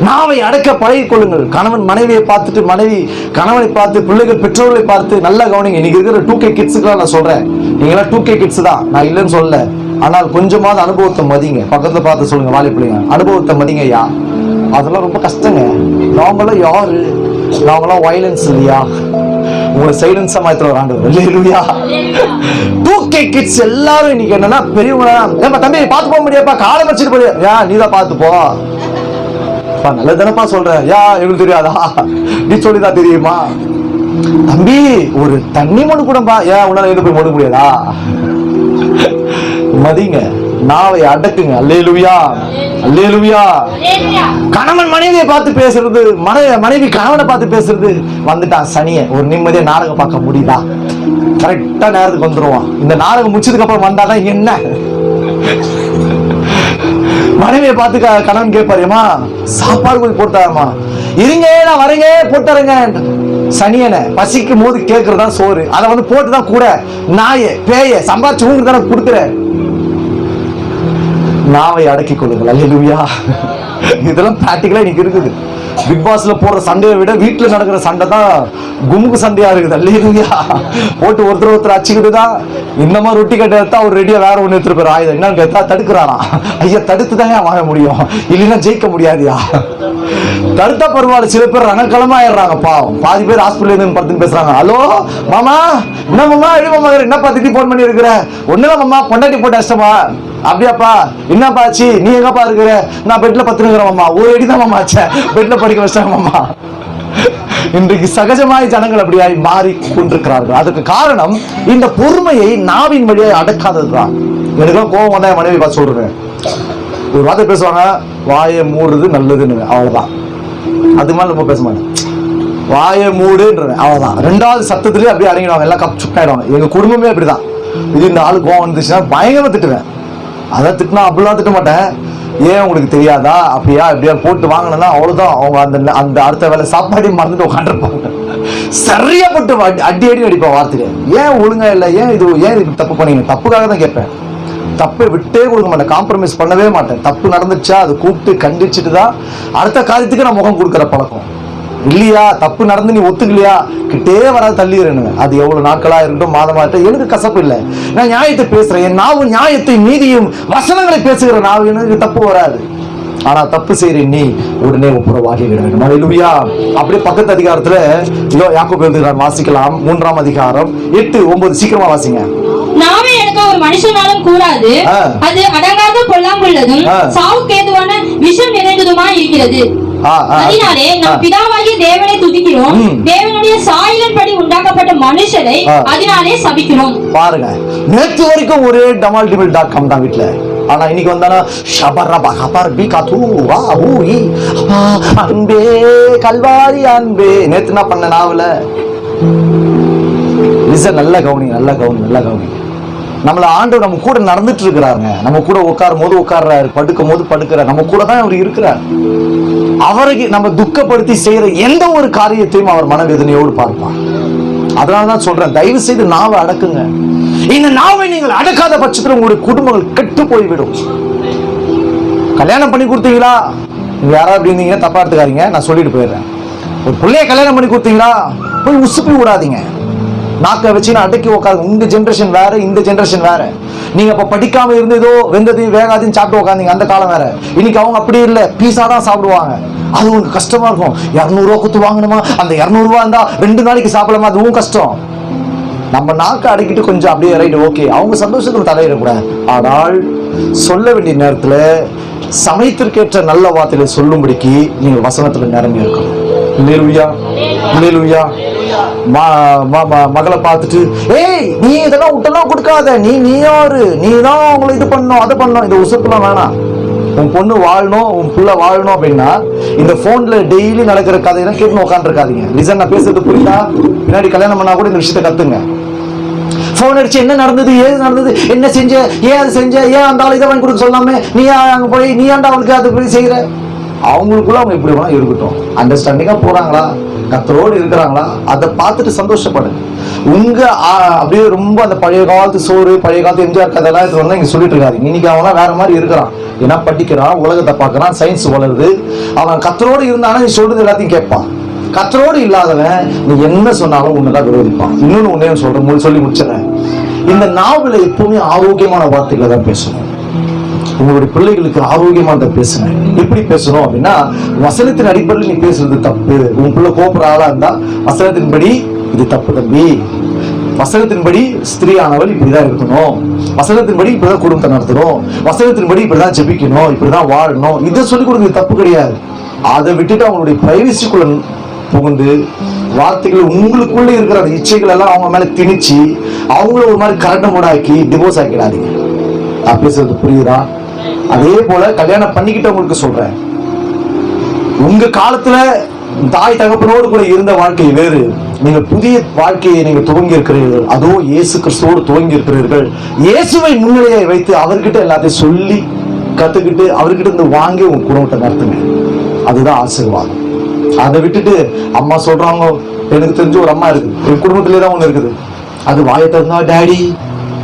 நாவை அடக்க பழகிக் கொள்ளுங்கள். கணவன் மனைவியை பார்த்துட்டு, மனைவி கணவனை பார்த்து, பிள்ளைகள் பெற்றோர்களை பார்த்து நல்லா கவனிங்க. இன்னைக்கு இருக்கிற 2K கிட்ஸுக்கெல்லாம் நான் சொல்றேன், நீங்களாம் 2K கிட்ஸ் தான், நான் இல்லைன்னு சொல்லல. ஆனால் கொஞ்சமாவது அனுபவத்தை மதிங்க. பக்கத்துல பார்த்து சொல்லுங்க, வாலி பிள்ளைங்க அனுபவத்தை மதிங்க. ஐயா அதெல்லாம் ரொம்ப கஷ்டங்க. நாங்களாம் யாரு, நாங்களாம் வயலன்ஸ் இல்லையா, உங்களை சைலன்ஸா மாத்திர வராண்டவர். இல்லையா? 2K கிட்ஸ் எல்லாரும் இன்னைக்கு என்னன்னா பெரியவங்க, தம்பி பார்த்து போக முடியாப்பா, காலை வச்சுட்டு போறியா, ஏன் நீதான் பார்த்து போ, நல்லதானப்பா சொல்ற, யா எங்களுக்கு தெரியாதா, நீ சொல்லிதான் தெரியுமா, தம்பி ஒரு தண்ணி மொழு கூடப்பா, ஏன் உன்னால எது போய் மொழ முடியாதா. மதிங்க, நாவை அடக்குங்க. அல்லேலூயா, அல்லேலூயா. கணவன் மனைவியை பார்த்து பேசுறது, மனைவி கணவனை பார்த்து பேசுறது, வந்துட்டான் சனிய ஒரு நிம்மதியா நாடகம் பார்க்க முடியுதா, கரெக்டா நேரத்துக்கு வந்துருவான். இந்த நாடகம் முடிச்சதுக்கு அப்புறம் வந்தாதான் என்ன, மனைவியை பார்த்து கணவன் கேட்பாருமா, சாப்பாடு போய் போட்டாருமா, இருங்க நான் வரேங்க போட்டாருங்க. சனியனை பசிக்கும் போது கேட்கறதா சோறு, அதை வந்து போட்டுதான் கூட நாய பேய சம்பாதிச்சு உங்களுக்கு தானே கொடுக்குற. நாவை அடக்கிக் கொள்ளுங்கள். அல்லேலூயா. இதெல்லாம் பிராக்டிகலா இன்னைக்கு இருக்குது. பிக் பாஸ்ல போடுற சண்டையை விட வீட்டுல நடக்கிற சண்டை தான் குமுக்கு சண்டையா இருக்குது. அல்லேலூயா. போட்டு ஒருத்தர் அச்சுக்கிட்டுதான் இந்த மாதிரி ரொட்டி கட்ட எடுத்தா அவர் ரெடியா வேற ஒண்ணு எடுத்துட்டு போற ஆயுதம் என்னன்னு கேட்டா தடுக்கிறாராம். ஐயா தடுத்துதாங்க வாங்க முடியும், இல்லைன்னா ஜெயிக்க முடியாதியா. தடுத்தா பரவாயில்ல, சில பேர் ரணக்களமாயிடுறாங்க பாவம். பாதி பேர் ஹாஸ்பிட்டல் படுத்துன்னு பேசுறாங்க. ஹலோ மாமா, என்ன மாமா, எழுதி மாமா, என்னப்பா திட்டி போன் பண்ணி இருக்கிற? ஒண்ணுல மாமா, பொண்டாட்டி போட்டு அஷ்டமா. அப்படியாப்பா, என்னப்பா ஆச்சு, நீ எங்கப்பா இருக்கிற? நான் பெட்ல பத்துனுக்கிறேன் மாமா. ஒரு அடி தான் மாமா ஆச்சேன், பெட்ல படிக்க வச்சிட்டாங்க மாமா. இன்றைக்கு சகஜமாய் ஜனங்கள் அப்படியாய் மாறி கொண்டிருக்கிறார்கள். அதுக்கு காரணம் இந்த பொறுமையை நாவின் வழியாய் அடக்காததுதான். எனக்குலாம் கோபம் வந்தா என் மனைவி பார்த்து சொல்றேன், ஒரு வார்த்தை பேசுவாங்க, வாயை மூடுறது நல்லதுன்னு, அவ்வளவுதான். அது மாதிரி நம்ம பேச மாட்டேன், வாயை மூடுன்றேன், அவ்வளவுதான். ரெண்டாவது சத்தத்திலேயே அப்படியே அடங்கிடுவாங்க, எல்லாம் கப் சுட்டாயிடுவாங்க. எங்க குடும்பமே அப்படிதான். இது இந்த ஆளு கோவம் வந்துச்சுன்னா பயங்கரமா திட்டுவேன். அதான் திட்டினா அப்படிலாம் திட்ட மாட்டேன். ஏன் உங்களுக்கு தெரியாதா, அப்படியா இப்படியா போட்டு வாங்கினா அவ்வளவுதான். அவங்க அந்த அந்த அடுத்த வேலை சாப்பாடையும் மறந்துட்டு உட்காந்துருப்பாங்க. சரியா போட்டு அடி அடி அடிப்பா வார்த்தையில. ஏன் ஒழுங்கா இல்லை, ஏன் இது தப்பு பண்ணீங்க? தப்புக்காக தான் கேட்பேன். தப்பை விட்டே கொடுக்க மாட்டேன், காம்ப்ரமைஸ் பண்ணவே மாட்டேன். தப்பு நடந்துச்சா அது கூப்பிட்டு கண்டிச்சுட்டு தான் அடுத்த காரியத்துக்கு நான் முகம் கொடுக்குற பழக்கம். இல்லையா, தப்பு நடந்து நீ ஒத்துக்கலையா, கிட்டே வராது, தள்ளிடுறேன்னு. அது எவ்வளவு நாட்களா இருக்கட்டும், மாதமா இருக்கட்டும், எனக்கு கசப்பு இல்லை. நான் நியாயத்தை பேசுறேன். என் நாவு நியாயத்தை நீதியும் வசனங்களை பேசுகிற நாவு, எனக்கு தப்பு வராது. ஆனா தப்பு செய்யற நீ உடனே ஒப்புரவாகி விட வேண்டும். அல்லேலூயா. அப்படியே பக்கத்து அதிகாரத்துல யாக்கோபு எழுதுகிறார், வாசிக்கலாம். 3ஆம் அதிகாரம் 8, 9 சீக்கிரமா வாசிங்க. நாவே எனக்கு ஒரு மனுஷனாலும் கூடாது, அது அடங்காத பொல்லாங்குள்ளதும் சாவுக்கேதுவான விஷம் நிறைந்ததுமா இருக்கிறது. அதனாலே நம் பிதாவாகிய தேவனை துதிக்கிறோம், தேவனுடைய சாயலின்படி உண்டாக்கப்பட்ட மனுஷரை அதனாலே சபிக்கிறோம். பாருங்க, நேற்று வரைக்கும் ஒரே டமால்டிபிள்.com தான் வீட்டுல. ஆனா இன்னைக்கு வந்தானா ஷபரபா ஹபர் பி கது வா ஊயி அன்பே கல்வாரி அன்பே. நேத்து என்ன பண்ண நாவல லிசன், நல்ல கவனி, நல்ல கவனி, நல்ல கவனி. நம்மள ஆண்டு நம்ம கூட நடந்துட்டு இருக்கிறாருங்க. நம்ம கூட உட்காரும் போது உட்கார்றாரு, படுக்கும் போது படுக்கிறார். நம்ம கூட தான் அவர் இருக்கிறார். அவருக்கு நம்ம துக்கப்படுத்தி செய்யற எந்த ஒரு காரியத்தையும் அவர் மனவேதனையோடு பார்ப்பார். அதனாலதான் சொல்றேன், தயவு செய்து நாவை அடக்குங்க. இந்த நாவை நீங்கள் அடக்காத பட்சத்தில் உங்களுடைய குடும்பங்கள் கெட்டு போய்விடும். கல்யாணம் பண்ணி கொடுத்தீங்களா, நீங்க யாராவது அப்படி இருந்தீங்க தப்பா எடுத்துக்காதீங்க, நான் சொல்லிட்டு போயிடுறேன். ஒரு பிள்ளைய கல்யாணம் பண்ணி கொடுத்தீங்களா, போய் உசுப்பி விடாதீங்க. நாக்க வச்சு அடக்கி உட்காந்து. உங்க ஜென்ரேஷன் வேற, இந்த ஜென்ரேஷன் வேற. நீங்க அப்ப படிக்காம இருந்ததோ வெந்ததையும் வேகாதையும் சாப்பிட்டு உட்காந்தீங்க, அந்த காலம் வேற. இன்னைக்கு அவங்க அப்படி இல்லை, பீஸா தான் சாப்பிடுவாங்க. அது உங்களுக்கு கஷ்டமா இருக்கும். 200 ரூபா கொடுத்து வாங்கணுமா, அந்த 200 ரூபா இருந்தா 2 நாளைக்கு சாப்பிடலாமா, அதுவும் கஷ்டம். நம்ம நாக்க அடக்கிட்டு கொஞ்சம் அப்படியே ரைட் ஓகே, அவங்க சந்தோஷத்துல தலையிடக்கூடாது. ஆனால் சொல்ல வேண்டிய நேரத்துல சமயத்திற்கேற்ற நல்ல வார்த்தைகளை சொல்லும்படிக்கு நீங்கள் வசனத்துல நிரம்பி இருக்கணும். அல்லேலூயா, அல்லேலூயா. மகளை பார்த்துட்டு, ஏய் நீ இதெல்லாம் விட்டெல்லாம் கொடுக்காத, நீ யாரு, நீ தான் உங்களை இது பண்ணும் அதை பண்ணும், இந்த உசுப்புலாம் வேணாம். உன் பொண்ணு வாழணும், உன் பிள்ளை வாழணும் அப்படின்னா இந்த போன்ல டெய்லி நடக்கிற கதையெல்லாம் கேட்டு உட்காந்துருக்காதீங்க. லிசன், நான் பேசுறது புரியுதா? பின்னாடி கல்யாணம் பண்ணா கூட இந்த விஷயத்த கத்துங்க. போன் அடிச்சு என்ன நடந்தது, ஏது நடந்தது, என்ன செஞ்ச, ஏன் அது செஞ்ச, ஏன் அந்த ஆள் இதை வாங்கி கொடுக்க சொல்லாம நீ அங்க போய் நீ ஆண்டா அவளுக்கு அது போய் செய்யற. அவங்களுக்குள்ள அவங்க எப்படி வேணா இருக்கட்டும், அண்டர்ஸ்டாண்டிங்கா போறாங்களா, கத்தரோடு இருக்கிறாங்களா, அதை பார்த்துட்டு சந்தோஷப்படுங்க. உங்க அப்படியே ரொம்ப அந்த பழைய காலத்து சோறு, பழைய காலத்து எம்ஜிஆர் கதையெல்லாம் இது வந்து இங்க சொல்லிட்டு இருக்காரு. இன்னைக்கு அவன் வேற மாதிரி இருக்கிறான். ஏன்னா படிக்கிறான், உலகத்தை பார்க்கறான், சயின்ஸ் வளருது. அவன் கத்தரோடு இருந்தானா நீ சொல்றது எல்லாத்தையும் கேட்பான். கத்தரோடு இல்லாதவன் நீ என்ன சொன்னாலும் உன்னதான் விரோதிப்பான். இன்னொன்னு உன்னைய சொல்றேன், சொல்லி முடிச்சிடறேன். இந்த நாவல எப்பவுமே ஆரோக்கியமான வார்த்தைகளை தான் பேசணும். உங்களுடைய பிள்ளைகளுக்கு ஆரோக்கியமானதை பேசுங்க. எப்படி பேசணும் அப்படின்னா, வசனத்தின் அடிப்படையில் நீ பேசுறது தப்பு. உன் பிள்ளை கோபுற ஆளா இருந்தா வசனத்தின்படி இது தப்பு தம்பி, வசனத்தின்படி ஸ்திரீயானவள் இப்படிதான் இருக்கணும், வசனத்தின்படி இப்படிதான் குடும்பத்தை நடத்தணும், வசனத்தின்படி இப்படிதான் ஜெபிக்கணும், இப்படிதான் வாழணும், இதை சொல்லிக் கொடுக்கிறது தப்பு கிடையாது. அதை விட்டுட்டு அவங்களுடைய பிரைவசிக்குள்ள புகுந்து வார்த்தைகள் உங்களுக்குள்ள இருக்கிற அந்த இச்சைகள் எல்லாம் அவங்க மேல திணிச்சு அவங்கள ஒரு மாதிரி கரண்ட மூடாக்கி டிவோர்ஸ் ஆக்கிடாதீங்க. நான் பேசுறது புரியுதா? அதே போல கல்யாணம் பண்ணிக்கிட்டவங்களுக்கு சொல்றேன், உங்க காலத்துல தாய் தகப்பனோடு கூட இருந்த வாழ்க்கை வேறு. நீங்க புதிய வாழ்க்கையை நீங்க துவங்கி இருக்கிறீர்கள். அதுவும் இயேசு கிறிஸ்துவோடு துவங்கி இருக்கிறீர்கள். இயேசுவை முன்னிலையை வைத்து அவர்கிட்ட எல்லாத்தையும் சொல்லி கத்துக்கிட்டு அவர்கிட்ட இருந்து வாங்கி உங்க குடும்பத்தை நடத்துங்க. அதுதான் ஆசீர்வாதம். அதை விட்டுட்டு அம்மா சொல்றாங்க, எனக்கு தெரிஞ்ச ஒரு அம்மா இருக்கு, என் குடும்பத்திலே தான் ஒண்ணு இருக்குது. அது வாயை திறந்தா டேடி,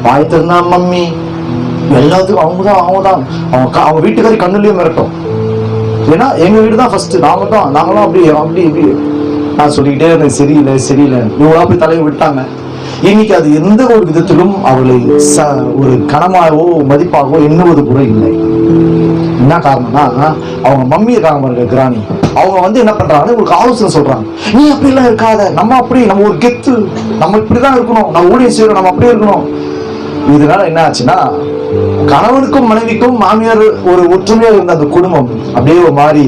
வாயை திறந்தா மம்மி, எல்லாத்துக்கும் அவங்கதான் அவங்க வீட்டுக்காரி கண்ணுலயும் மிரட்டும். ஏன்னா எங்க வீடு தான் ஃபர்ஸ்ட், நாங்களும் அப்படி நான் சொல்லிக்கிட்டே இருந்தேன், சரியில்லை இவங்களா போய் தலையை விட்டாங்க. இன்னைக்கு அது எந்த ஒரு விதத்திலும் அவளை ஒரு கனமாகவோ மதிப்பாகவோ எண்ணுவது கூட இல்லை. என்ன காரணம்னா, அவங்க மம்மி இருக்காங்க பாருங்க, கிராணி, அவங்க வந்து என்ன பண்றாங்க, உங்களுக்கு ஆலோசனை சொல்றாங்க, நீ அப்படி எல்லாம் இருக்காத, நம்ம அப்படி, நம்ம ஒரு கெத்து, நம்ம இப்படிதான் இருக்கணும், நம்ம ஊழியம் செய்யணும், நம்ம அப்படியே இருக்கணும். இதனால என்ன ஆச்சுன்னா, கணவனுக்கும் மனைவிக்கும் மாமியார் ஒரு ஒற்றுமையா இருந்த அந்த குடும்பம் அப்படியே ஒரு மாதிரி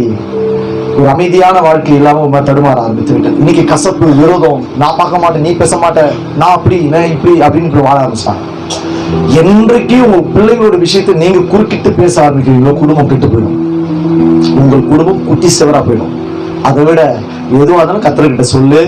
ஒரு அமைதியான வாழ்க்கை இல்லாம தடுமாற ஆரம்பித்து விட்டது. இன்னைக்கு கசப்பு, விரோதம், நான் பார்க்க மாட்டேன், நீ பேச மாட்டேன், நான் அப்படி, நான் இப்படி அப்படின்னு வாழ ஆரம்பிச்சாங்க. என்றைக்கு உங்க பிள்ளைகளோட விஷயத்தை நீங்க குறுக்கிட்டு பேச ஆரம்பிக்கிறீங்களோ, குடும்பம் கெட்டு போயிடும், உங்கள் குடும்பம் குட்டி சிவரா போயிடும். அதை விட எதுவாக இருந்தாலும் கர்த்தர்கிட்ட சொல்லு,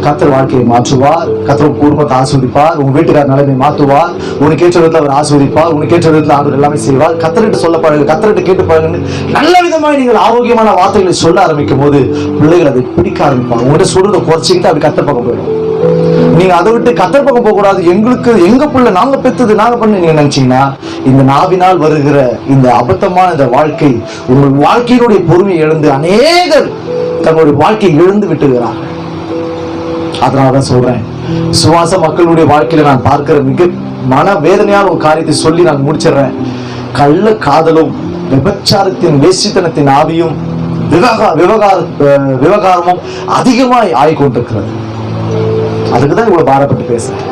கர்த்தர் வாழ்க்கையை மாற்றுவார், கர்த்தர் குடும்பத்தை ஆஸ்வதிப்பார், உங்க வீட்டுக்கார நிலைமை மாற்றுவார், உனக்கு ஏற்ற விதத்தில் அவர் ஆஸ்வதிப்பார், உனக்கு ஏற்ற விதத்தில் அவர் எல்லாமே செய்வார். கர்த்தர்கிட்ட சொல்ல பாருங்க, கர்த்தர்கிட்ட கேட்டு பாருங்க. நல்ல விதமாக நீங்கள் ஆரோக்கியமான வார்த்தைகளை சொல்ல ஆரம்பிக்கும் போது பிள்ளைகள் அதை பிடிக்க ஆரம்பிப்பாங்க. உங்கள்கிட்ட சொல்றதை குறைச்சிக்கிட்டு அது கர்த்தர் பக்கம் போயிடும். நீங்க அதை விட்டு கர்த்தர் பக்கம் போக கூடாது, எங்களுக்கு எங்க பிள்ளை, நாங்க பெத்தது, நாங்க பண்ண நீங்க நினைச்சீங்கன்னா, இந்த நாவினால் வருகிற இந்த அபத்தமான இந்த வாழ்க்கை உங்கள் வாழ்க்கையினுடைய பொறுமையை இழந்து அநேகர் தங்களுடைய வாழ்க்கையை இழந்து விட்டுகிறார். அதனாலதான் சொல்றேன், சுவாச மக்களுடைய வாழ்க்கையில நான் பார்க்கிற மிக மன வேதனையான ஒரு காரியத்தை சொல்லி நான் முடிச்சிடுறேன். கள்ள காதலும், விபச்சாரத்தின் வேசித்தனத்தின் ஆவியும், விவகாரமும் அதிகமாய் ஆகிக்கொண்டிருக்கிறது. அதுக்குதான் இவ்வளவு பாரப்பட்டு பேசுறேன்.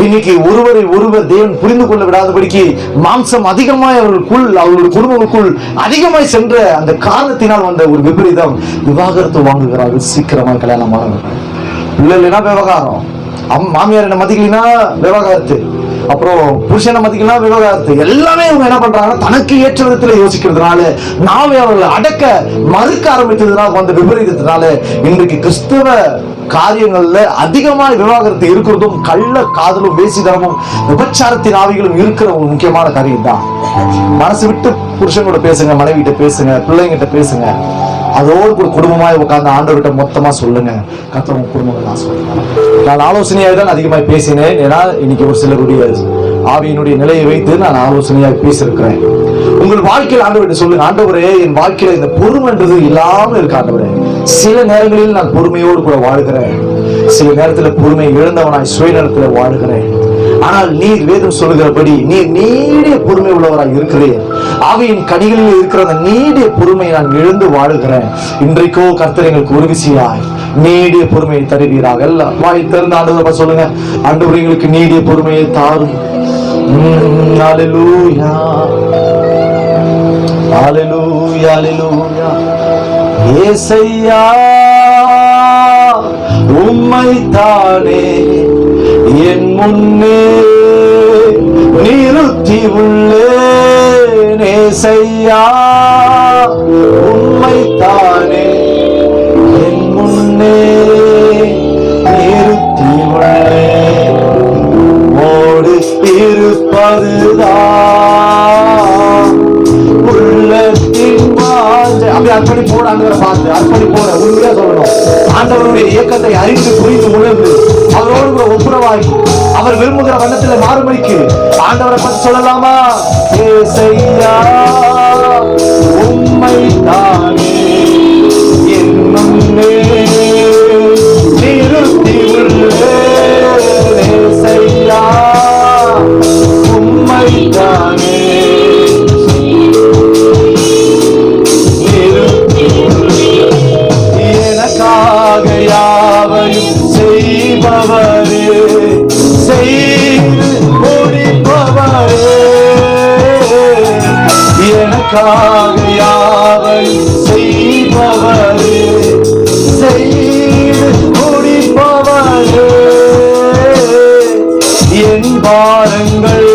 இன்னைக்கு ஒருவரை ஒருவர் தேவன் புரிந்து கொள்ள விடாதபடிக்கு மாம்சம் அதிகமாய் அவர்களுடைய குடும்பங்களுக்குள் அதிகமாய் சென்ற அந்த காரணத்தினால் வந்த ஒரு விபரீதம், விவாகரத்து வாங்குகிறார்கள், சீக்கிரமாய் கல்யாணம் ஆகிறார்கள். பிள்ளைனா விவகாரம், மாமியார் என்ன மதிக்கலைன்னா விவகாரத்து, அப்புறம் புருஷனை மதிக்கலாம் விவகாரத்து, எல்லாமே இவங்க என்ன பண்றாங்கன்னா தனக்கு ஏற்ற விதத்துல யோசிக்கிறதுனால, நாமே அவர்களை அடக்க மறுக்க ஆரம்பித்ததுனால வந்த விபரீதத்தினால இன்றைக்கு கிறிஸ்தவ காரியங்கள்ல அதிகமான விவாகரத்து இருக்கிறதும், கள்ள காதலும், வேசிதனமும், விபச்சாரத்தின் ஆவிகளும் இருக்கிற ஒரு முக்கியமான காரியம் தான். மனசு விட்டு புருஷனோட பேசுங்க, மனைவிட்ட பேசுங்க, பிள்ளைங்கிட்ட பேசுங்க, அதோடு கூட குடும்பமாய் உட்கார்ந்து ஆண்டவர்கிட்ட மொத்தமா சொல்லுங்க, கர்த்தர் குடும்பங்கள் நான் சொல்றேன். நான் ஆலோசனையாக தான் அதிகமாக பேசினேன். ஏன்னா இன்னைக்கு ஒரு சிலருடைய ஆவியினுடைய நிலையை வைத்து நான் ஆலோசனையாக பேசியிருக்கிறேன். உங்கள் வாழ்க்கையில் ஆண்டவர்கிட்ட சொல்லுங்க, ஆண்டவரே என் வாழ்க்கையில இந்த பொறுமைன்றது இல்லாம இருக்கு ஆண்டவரே. சில நேரங்களில் நான் பொறுமையோடு கூட வாழ்கிறேன், சில நேரத்துல பொறுமை இழந்தவனாய் சுயநலத்துல வாழ்கிறேன். ஆனால் நீர் வேதம் சொல்லுகிறபடி நீர் நீடிய பொறுமை உள்ளவராய் இருக்கிறேன். ஆவியின் கனிகளில் இருக்கிற அந்த நீடிய பொறுமையை நான் இழந்து வாழுகிறேன். இன்றைக்கோ கர்த்தர் எங்களுக்கு ஒரு விசியாய் நீடிய பொறுமையை தருவீராக. எல்லாம் வாய் திறந்து ஆண்டவரை சொல்லுங்க, ஆண்டவர் எங்களுக்கு நீடிய பொறுமையை தாரும். ஹல்லேலூயா, ஹல்லேலூயா, ஹல்லேலூயா. ஏசையா உம்மை தானே என் முன்னே நிறுத்தி உள்ளேன். ஏசையா உம்மை தானே என் முன்னே நிறுத்தி உள்ளேன். ஓடு இருப்பதுதான் உள்ளத்தின் வாஞ்சை. அப்படி அர்ப்பணி போட ஆண்டவரை பார்த்து அர்ப்பணி போட உண்மையா சொல்லணும். ஆண்டவருடைய இயக்கத்தை அறிந்து புரிந்து உணர்ந்து அவரோடு கூட ஒப்புரவாகி அவர் விரும்புகிற வண்ணத்துல மாறுபடிக்கு ஆண்டவரை பற்றி சொல்லலாமா? ஏசையா உம்மை தானே என் முன்னே நிறுத்தி உள்ளேன். ஏசையா உம்மை தானே யாவையும் செய்பவரே, செய்து முடிப்பவரே, எனக்காக யாவையும் செய்பவரே, செய்து முடிப்பவரே, என் பாரங்கள்